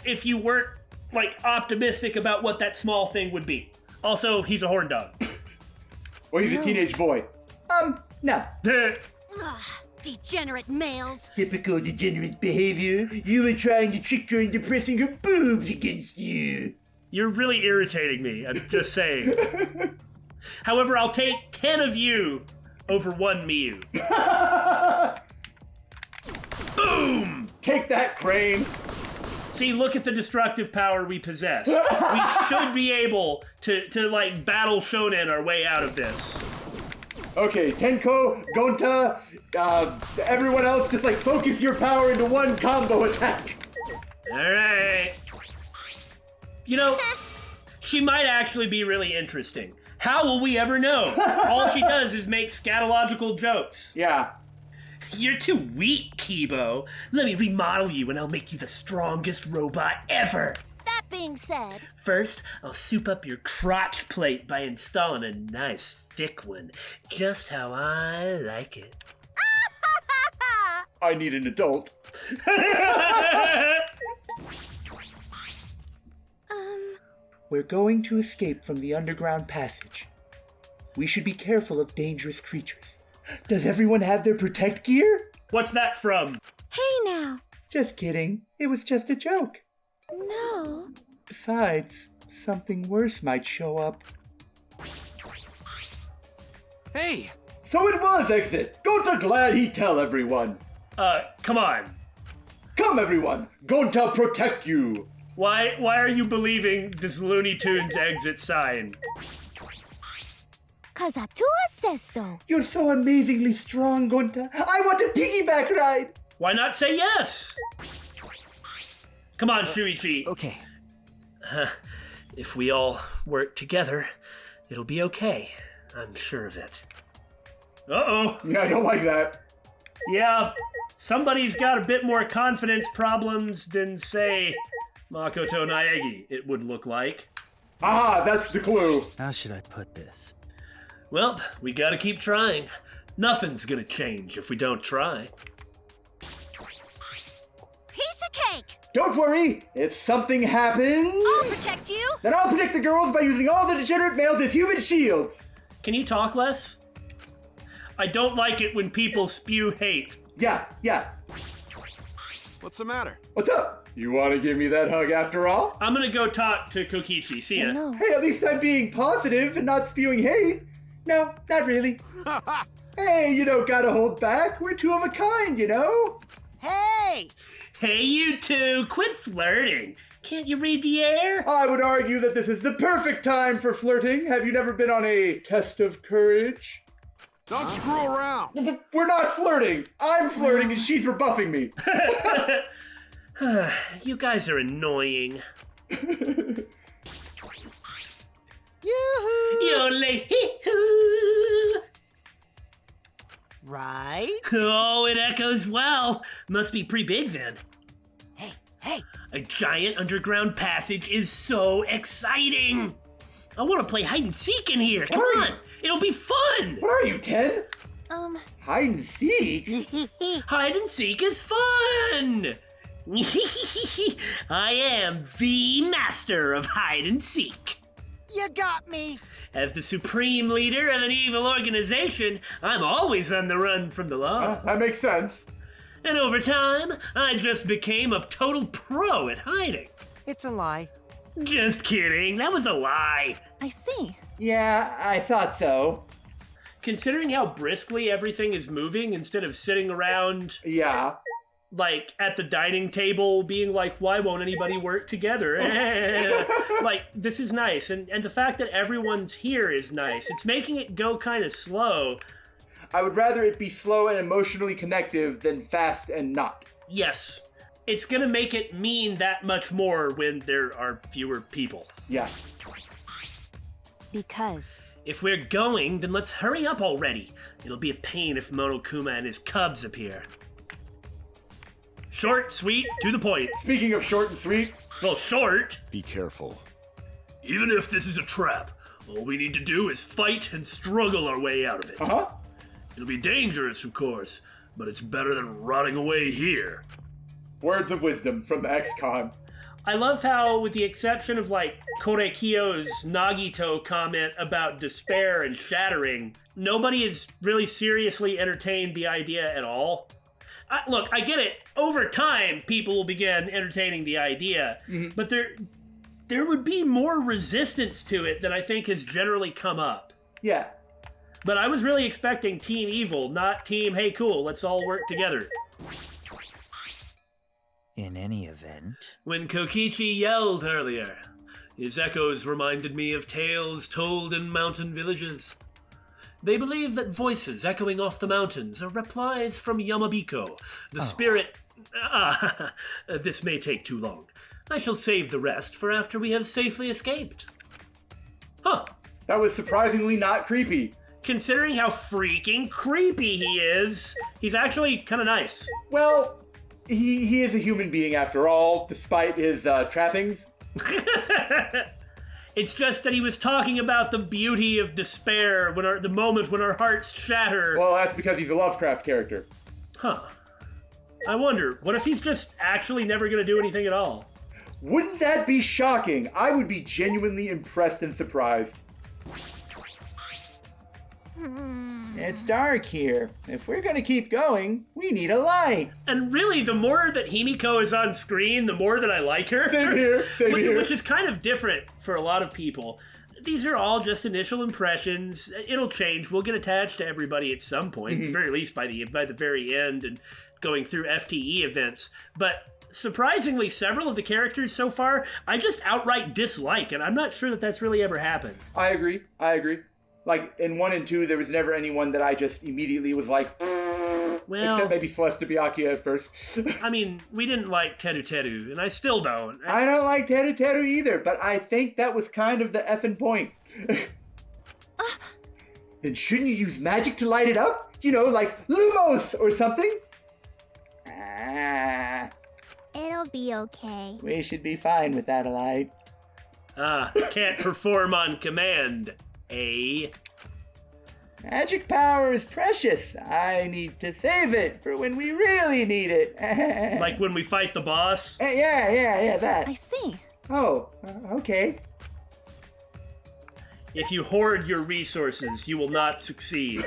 A: If you weren't like optimistic about what that small thing would be. Also, he's a horn dog.
B: Or he's a teenage boy. No.
F: Degenerate males.
B: Typical degenerate behavior. You were trying to trick her into pressing her boobs against you.
A: You're really irritating me, I'm just saying. However, I'll take 10 of you over 1 Miu. Boom!
B: Take that, Crane.
A: See, look at the destructive power we possess. We should be able to like battle shonen our way out of this.
B: Okay, Tenko, Gonta, everyone else, just like focus your power into one combo attack.
A: Alright. She might actually be really interesting. How will we ever know? All she does is make scatological jokes.
B: Yeah.
A: You're too weak, Kibo. Let me remodel you and I'll make you the strongest robot ever.
F: That being said...
A: First, I'll soup up your crotch plate by installing a nice thick one. Just how I like it.
B: I need an adult. We're going to escape from the underground passage. We should be careful of dangerous creatures. Does everyone have their protect gear?
A: What's that from?
F: Hey now.
B: Just kidding. It was just a joke.
F: No.
B: Besides, something worse might show up.
H: Hey!
B: So it was exit. Gonta glad he tell everyone.
A: Come on.
B: Come everyone, Gonta protect you.
A: Why are you believing this Looney Tunes exit sign?
F: Cause Atua says so.
B: You're so amazingly strong, Gonta. I want a piggyback ride.
A: Why not say yes? Come on, Shuichi.
E: Okay.
A: If we all work together, it'll be okay. I'm sure of it. Uh-oh.
B: Yeah, I don't like that.
A: Yeah, somebody's got a bit more confidence problems than, say, Makoto Naegi, it would look like.
B: Ah, that's the clue.
E: How should I put this?
A: Well, we gotta keep trying. Nothing's gonna change if we don't try.
D: Piece of cake!
B: Don't worry, if something happens...
D: I'll protect you!
B: Then I'll protect the girls by using all the degenerate males as human shields.
A: Can you talk less? I don't like it when people spew hate.
B: Yeah.
G: What's the matter?
B: What's up? You want to give me that hug after all?
A: I'm gonna go talk to Kokichi. See ya.
D: No.
B: Hey, at least I'm being positive and not spewing hate. No, not really. Hey, you don't gotta hold back. We're two of a kind, you know?
D: Hey!
A: Hey, you two, quit flirting. Can't you read the air?
B: I would argue that this is the perfect time for flirting. Have you never been on a test of courage?
G: Don't screw around.
B: We're not flirting. I'm flirting and she's rebuffing me.
A: You guys are annoying.
D: Yoo-hoo!
A: Yodel-hee-hoo.
D: Right?
A: Oh, it echoes well. Must be pretty big then.
D: Hey!
A: A giant underground passage is so exciting. I want to play hide and seek in here. Come
B: What are
A: on. It'll be fun.
B: What are you, 10? Hide and seek?
A: Hide and seek is fun. I am the master of hide and seek.
D: You got me!
A: As the supreme leader of an evil organization, I'm always on the run from the law.
B: That makes sense.
A: And over time, I just became a total pro at hiding.
D: It's a lie.
A: Just kidding, that was a lie.
D: I see.
B: Yeah, I thought so.
A: Considering how briskly everything is moving instead of sitting around,
B: Yeah.
A: like, at the dining table being like, why won't anybody work together? Like, this is nice. And the fact that everyone's here is nice. It's making it go kind of slow.
B: I would rather it be slow and emotionally connective than fast and not.
A: Yes, it's gonna make it mean that much more when there are fewer people.
B: Yeah.
D: Because.
A: If we're going, then let's hurry up already. It'll be a pain if Monokuma and his cubs appear. Short, sweet, to the point.
B: Speaking of short and sweet,
A: Well, short.
G: Be careful.
A: Even if this is a trap, all we need to do is fight and struggle our way out of it. It'll be dangerous, of course, but it's better than rotting away here.
B: words of wisdom from XCOM.
A: I love how, with the exception of, like, Korekiyo's Nagito comment about despair and shattering, nobody has really seriously entertained the idea at all. Look, I get it. Over time, people will begin entertaining the idea, but there would be more resistance to it than I think has generally come up.
B: Yeah.
A: But I was really expecting Team Evil, not Team, hey, cool, let's all work together.
E: In any event...
A: When Kokichi yelled earlier, his echoes reminded me of tales told in mountain villages. They believe that voices echoing off the mountains are replies from Yamabiko, the spirit... this may take too long. I shall save the rest for after we have safely escaped. Huh.
B: That was surprisingly not creepy.
A: Considering how freaking creepy he is, he's actually kind of nice.
B: Well, he is a human being after all, despite his trappings.
A: It's just that he was talking about the beauty of despair, the moment when our hearts shatter.
B: Well, that's because he's a Lovecraft character.
A: Huh. I wonder, what if he's just actually never gonna do anything at all?
B: Wouldn't that be shocking? I would be genuinely impressed and surprised.
C: It's dark here. If we're gonna keep going, we need a light.
A: And really, the more that Himiko is on screen, the more that I like her.
B: Same here, same here.
A: Which is kind of different for a lot of people. these are all just initial impressions. It'll change. We'll get attached to everybody at some point, at the very least by the very end, and going through FTE events. But surprisingly, several of the characters so far, I just outright dislike, and I'm not sure that that's really ever happened.
B: I agree. Like, in 1 and 2, there was never anyone that I just immediately was like,
A: Well,
B: except maybe Celeste Byakuya at first.
A: I mean, we didn't like Teru Teru, and I still don't.
B: I don't like Teru Teru either, but I think that was kind of the effing point. Then shouldn't you use magic to light it up? You know, like Lumos or something?
F: It'll be okay.
C: We should be fine without a light.
A: Can't perform on command, eh?
C: Magic power is precious. I need to save it for when we really need it.
A: Like when we fight the boss?
C: Yeah, that.
D: I see.
C: Oh, okay.
A: If you hoard your resources, you will not succeed.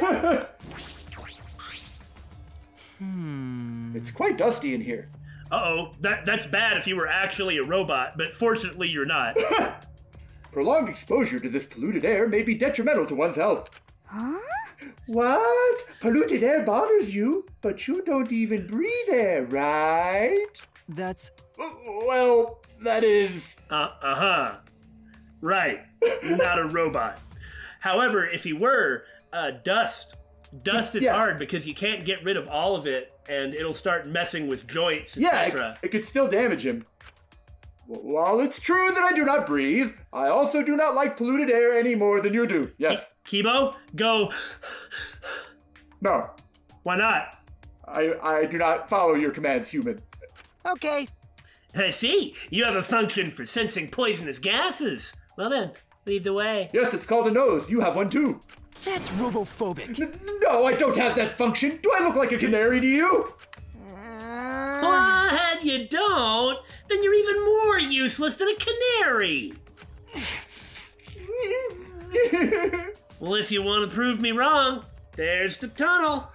B: It's quite dusty in here.
A: Uh-oh, that's bad if you were actually a robot, but fortunately you're not.
B: Prolonged exposure to this polluted air may be detrimental to one's health.
F: Huh?
B: What? Polluted air bothers you, but you don't even breathe air, right?
E: That's...
B: Well, that is...
A: Right, not a robot. However, if he were, dust is hard because you can't get rid of all of it, and it'll start messing with joints, etc.
B: It could still damage him. While it's true that I do not breathe, I also do not like polluted air any more than you do. Yes.
A: Kibo, go.
B: No.
A: Why not?
B: I do not follow your commands, human.
E: Okay.
A: I see. You have a function for sensing poisonous gases. Well then, lead the way.
B: Yes, it's called a nose. You have one too.
E: That's robophobic.
B: No, I don't have that function. Do I look like a canary to you?
A: What? You don't? Then you're even more useless than a canary. Well, if you want to prove me wrong, there's the tunnel.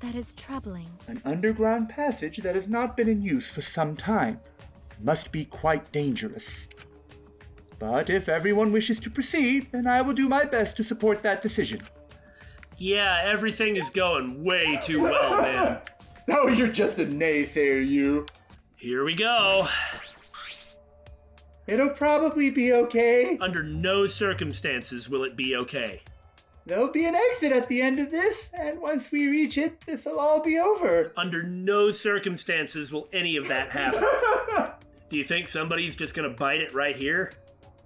D: That is troubling.
C: An underground passage that has not been in use for some time. Must be quite dangerous. But if everyone wishes to proceed, then I will do my best to support that decision.
A: Yeah, everything is going way too well, man.
B: No, you're just a naysayer, you.
A: Here we go.
B: It'll probably be okay.
A: Under no circumstances will it be okay.
B: There'll be an exit at the end of this, and once we reach it, this'll all be over.
A: Under no circumstances will any of that happen. Do you think somebody's just gonna bite it right here?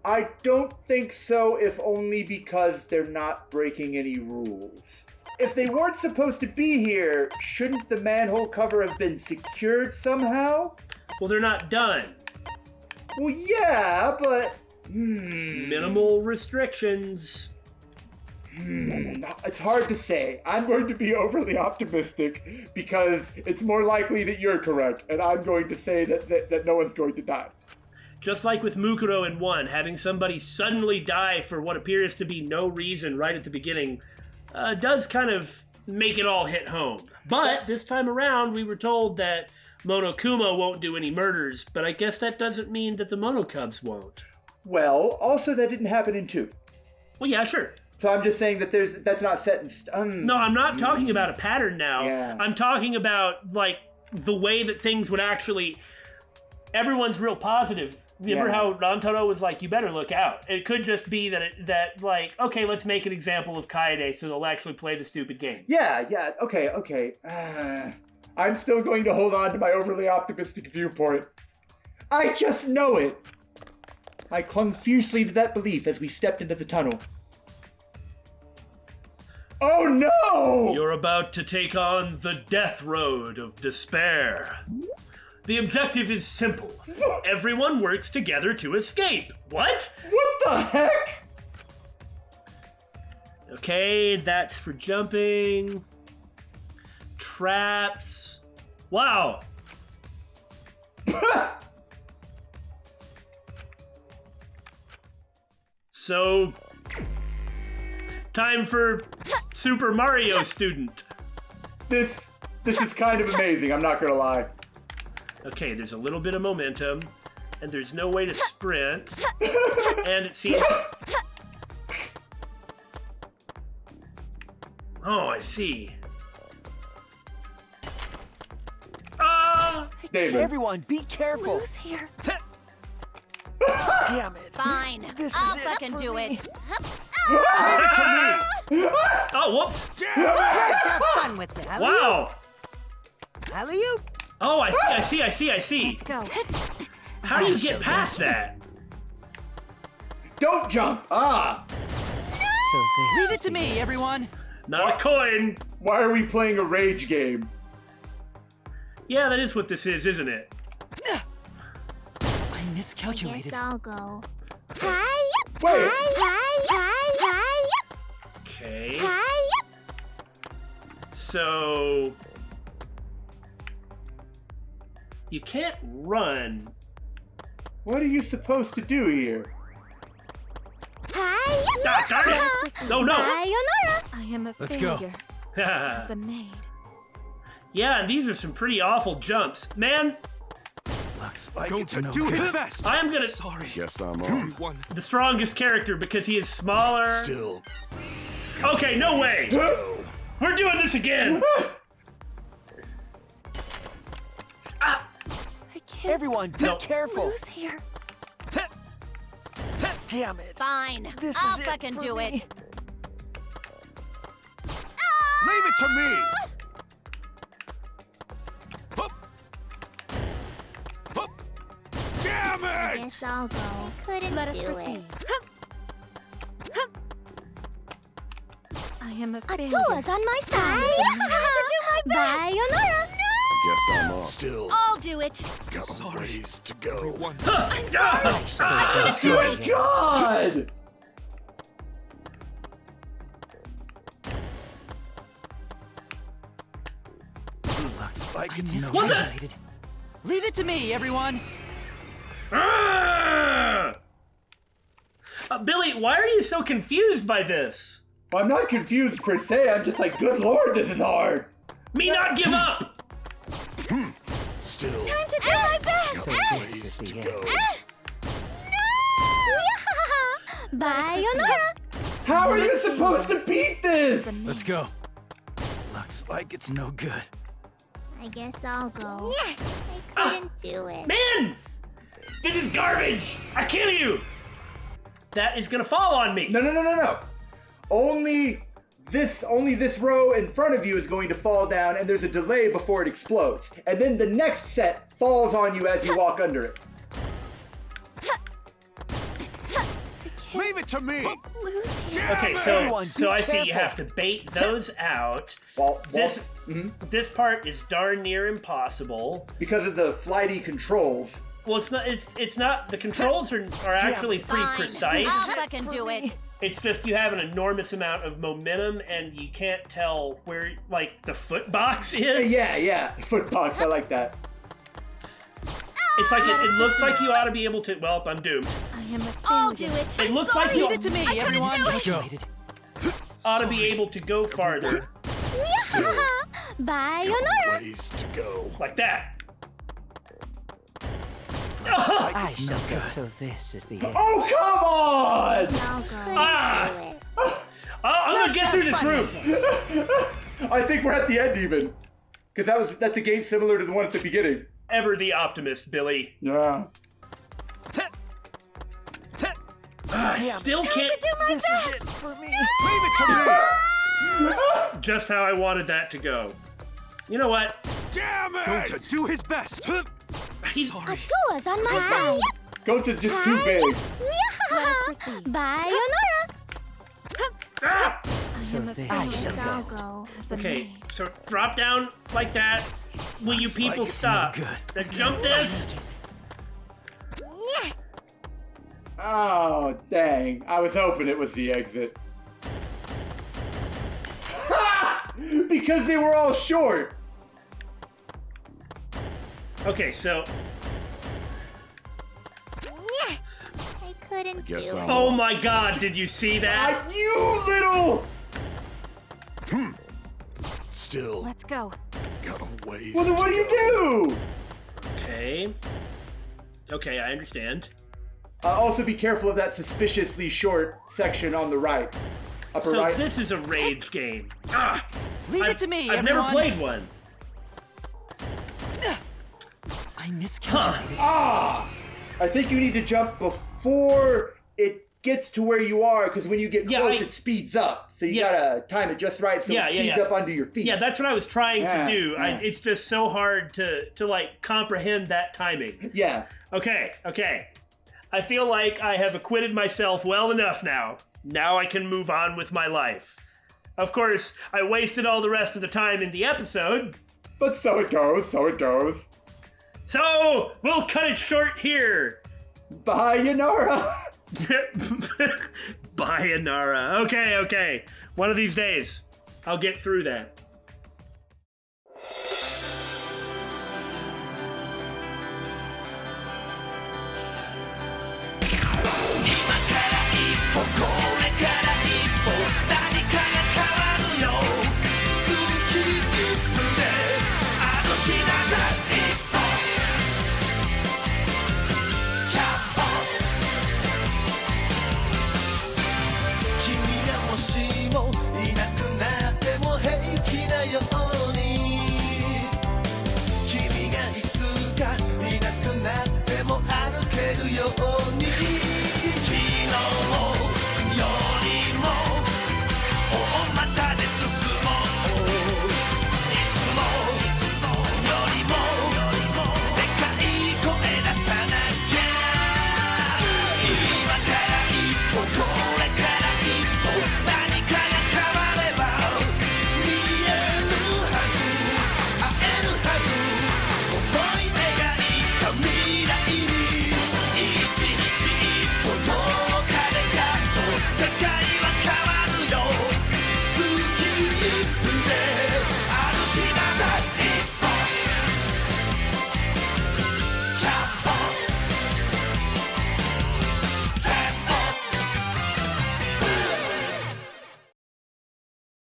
B: I don't think so, if only because they're not breaking any rules. If they weren't supposed to be here, shouldn't the manhole cover have been secured somehow?
A: Well, they're not done.
B: Well, yeah, but...
A: Minimal restrictions.
B: It's hard to say. I'm going to be overly optimistic because it's more likely that you're correct, and I'm going to say that no one's going to die.
A: Just like with Mukuro in 1, having somebody suddenly die for what appears to be no reason right at the beginning does kind of make it all hit home. But this time around, we were told that Monokuma won't do any murders, but I guess that doesn't mean that the Monokubs won't.
B: Well, also that didn't happen in 2.
A: Well, yeah, sure.
B: So I'm just saying that that's not set in stone.
A: No, I'm not talking about a pattern now.
B: Yeah.
A: I'm talking about, like, the way that things would actually... Everyone's real positive. Remember how Rantaro was like, you better look out. It could just be that like, okay, let's make an example of Kaede so they'll actually play the stupid game.
B: Yeah, okay. I'm still going to hold on to my overly optimistic viewpoint. I just know it. I clung fiercely to that belief as we stepped into the tunnel. Oh no!
A: You're about to take on the death road of despair. The objective is simple. Everyone works together to escape. What?
B: What the heck?
A: Okay, that's for jumping. Traps. Wow. So, time for Super Mario Student.
B: This is kind of amazing, I'm not gonna lie.
A: Okay, there's a little bit of momentum. and there's no way to sprint. And it seems... Oh, I see.
B: David.
E: Everyone, be careful.
D: Who's here?
E: Damn it.
D: Fine.
E: This
D: I'll
E: is
D: fucking do it.
A: Oh, whoops.
E: Let's have fun with this.
A: Wow.
E: Alley-oop.
A: Oh, I see.
D: Let's go.
A: How do you get past that?
B: Don't jump!
E: So leave it to me, everyone.
A: Not a coin.
B: Why are we playing a rage game?
A: Yeah, that is what this is, isn't it?
E: I miscalculated.
F: I'll go.
B: Wait!
A: Okay. So... You can't run.
B: What are you supposed to do here?
A: Ah, darn it! No, no!
D: I am a
H: Let's go.
D: failure as a maid.
A: Yeah, and these are some pretty awful jumps. Man,
H: Looks like
G: Going
H: it's
G: to
H: no
G: do
H: good.
G: his best.
A: I am gonna...
H: Sorry.
G: Guess I'm on.
H: Everyone.
A: The strongest character because he is smaller.
G: Still.
A: Okay, no way! We're doing this again!
D: I can't.
E: Everyone, be careful.
D: Who's here?
E: Damn it.
D: Fine.
E: This
D: I'll
E: is it
D: fucking
E: for
D: do
E: me.
D: it.
G: Leave it to me. Hup. Hup. Damn it!
F: Guess I'll go. Couldn't
D: Let us
F: do
D: proceed.
F: it.
D: I am a failure.
F: Atua's on my side. Sayonara.
G: Guess I'm on. Still.
D: I'll do it.
G: Got a ways to go.
H: Everyone.
A: Ah,
B: Good God!
H: Looks like
E: I
H: it's no
A: What the-
H: good.
E: miscalculated. Leave it to me, everyone.
A: ah! Billy, why are you so confused by this?
B: Well, I'm not confused per se, I'm just like, good lord, this is hard!
A: Me not give up!
G: Still.
F: Time to do my best.
G: Got a ways to go.
F: Sayonara.
B: How are you supposed to beat this?
H: Let's go. Looks like it's no good.
F: I guess I'll go. I couldn't do it.
A: Man! This is garbage! I kill you! That is gonna fall on me!
B: No. Only this row in front of you is going to fall down, and there's a delay before it explodes. And then the next set falls on you as you walk under it.
G: Leave it to me.
D: Lose here.
A: Okay,
E: Everyone,
A: so
E: be
A: I see you
E: careful.
A: have to bait those out.
B: Well,
A: This part is darn near impossible.
B: because of the flighty controls.
A: Well, it's not the controls are actually pretty
D: Fine.
A: precise.
D: I'll fucking do it.
A: It's just you have an enormous amount of momentum and you can't tell where like the foot box is.
B: Yeah, footbox, I like that.
A: It's like it looks like you ought to be able to. Well, I'm doomed.
D: I am a failure.
F: I'll do it.
A: It looks like you
E: Leave it to me, everyone.
H: Let's go.
A: ought to be able to go farther,
F: Sayonara.
G: Ways to go.
A: like that.
E: I shall go. So this is the end.
B: Oh, come on!
F: I'll go.
A: Ah!
F: Do it.
A: I'm gonna get through this room.
B: I think we're at the end even. Because that's a game similar to the one at the beginning.
A: Ever the optimist, Billy.
B: Yeah.
A: I still can't.
E: This is it for me.
G: Leave it to me.
A: Just how I wanted that to go. You know what?
G: Damn it!
H: Going to do his best.
A: He's
H: Sorry.
F: Atua's on my side.
B: Gota's just too big.
D: Let us proceed.
F: Sayonara.
A: ah!
E: So this
F: Guess I'll go.
D: As a
A: Okay,
D: maid.
A: so drop down like that. Will you
H: Looks like
A: people
H: it's
A: stop?
H: no good.
A: Now jump this.
B: Oh, dang. I was hoping it was the exit. Because they were all short.
A: Okay, so
F: I couldn't do
G: Guess
F: it.
G: I'm
A: oh my God, did you see that?
B: You little...
G: Still.
D: Let's go.
G: Got a ways
B: Well, then
G: to
B: what do
G: go.
B: you do?
A: Okay. Okay, I understand.
B: Also be careful of that suspiciously short section on the right. Upper
A: So
B: right.
A: this is a rage game. Ah!
E: Leave it to me,
A: I've never
E: everyone.
A: played one.
E: I miscalculated.
B: I think you need to jump before it gets to where you are, because when you get
A: Yeah,
B: close, it speeds up. So you gotta time it just right so it speeds up under your feet.
A: Yeah, that's what I was trying
B: Yeah,
A: to do.
B: yeah.
A: It's just so hard to like comprehend that timing.
B: Yeah.
A: Okay. I feel like I have acquitted myself well enough now. Now I can move on with my life. Of course, I wasted all the rest of the time in the episode.
B: But so it goes, so it goes.
A: So, we'll cut it short here.
B: Bye, Yanara.
A: Bye, Anara. Okay. One of these days, I'll get through that.
I: Yo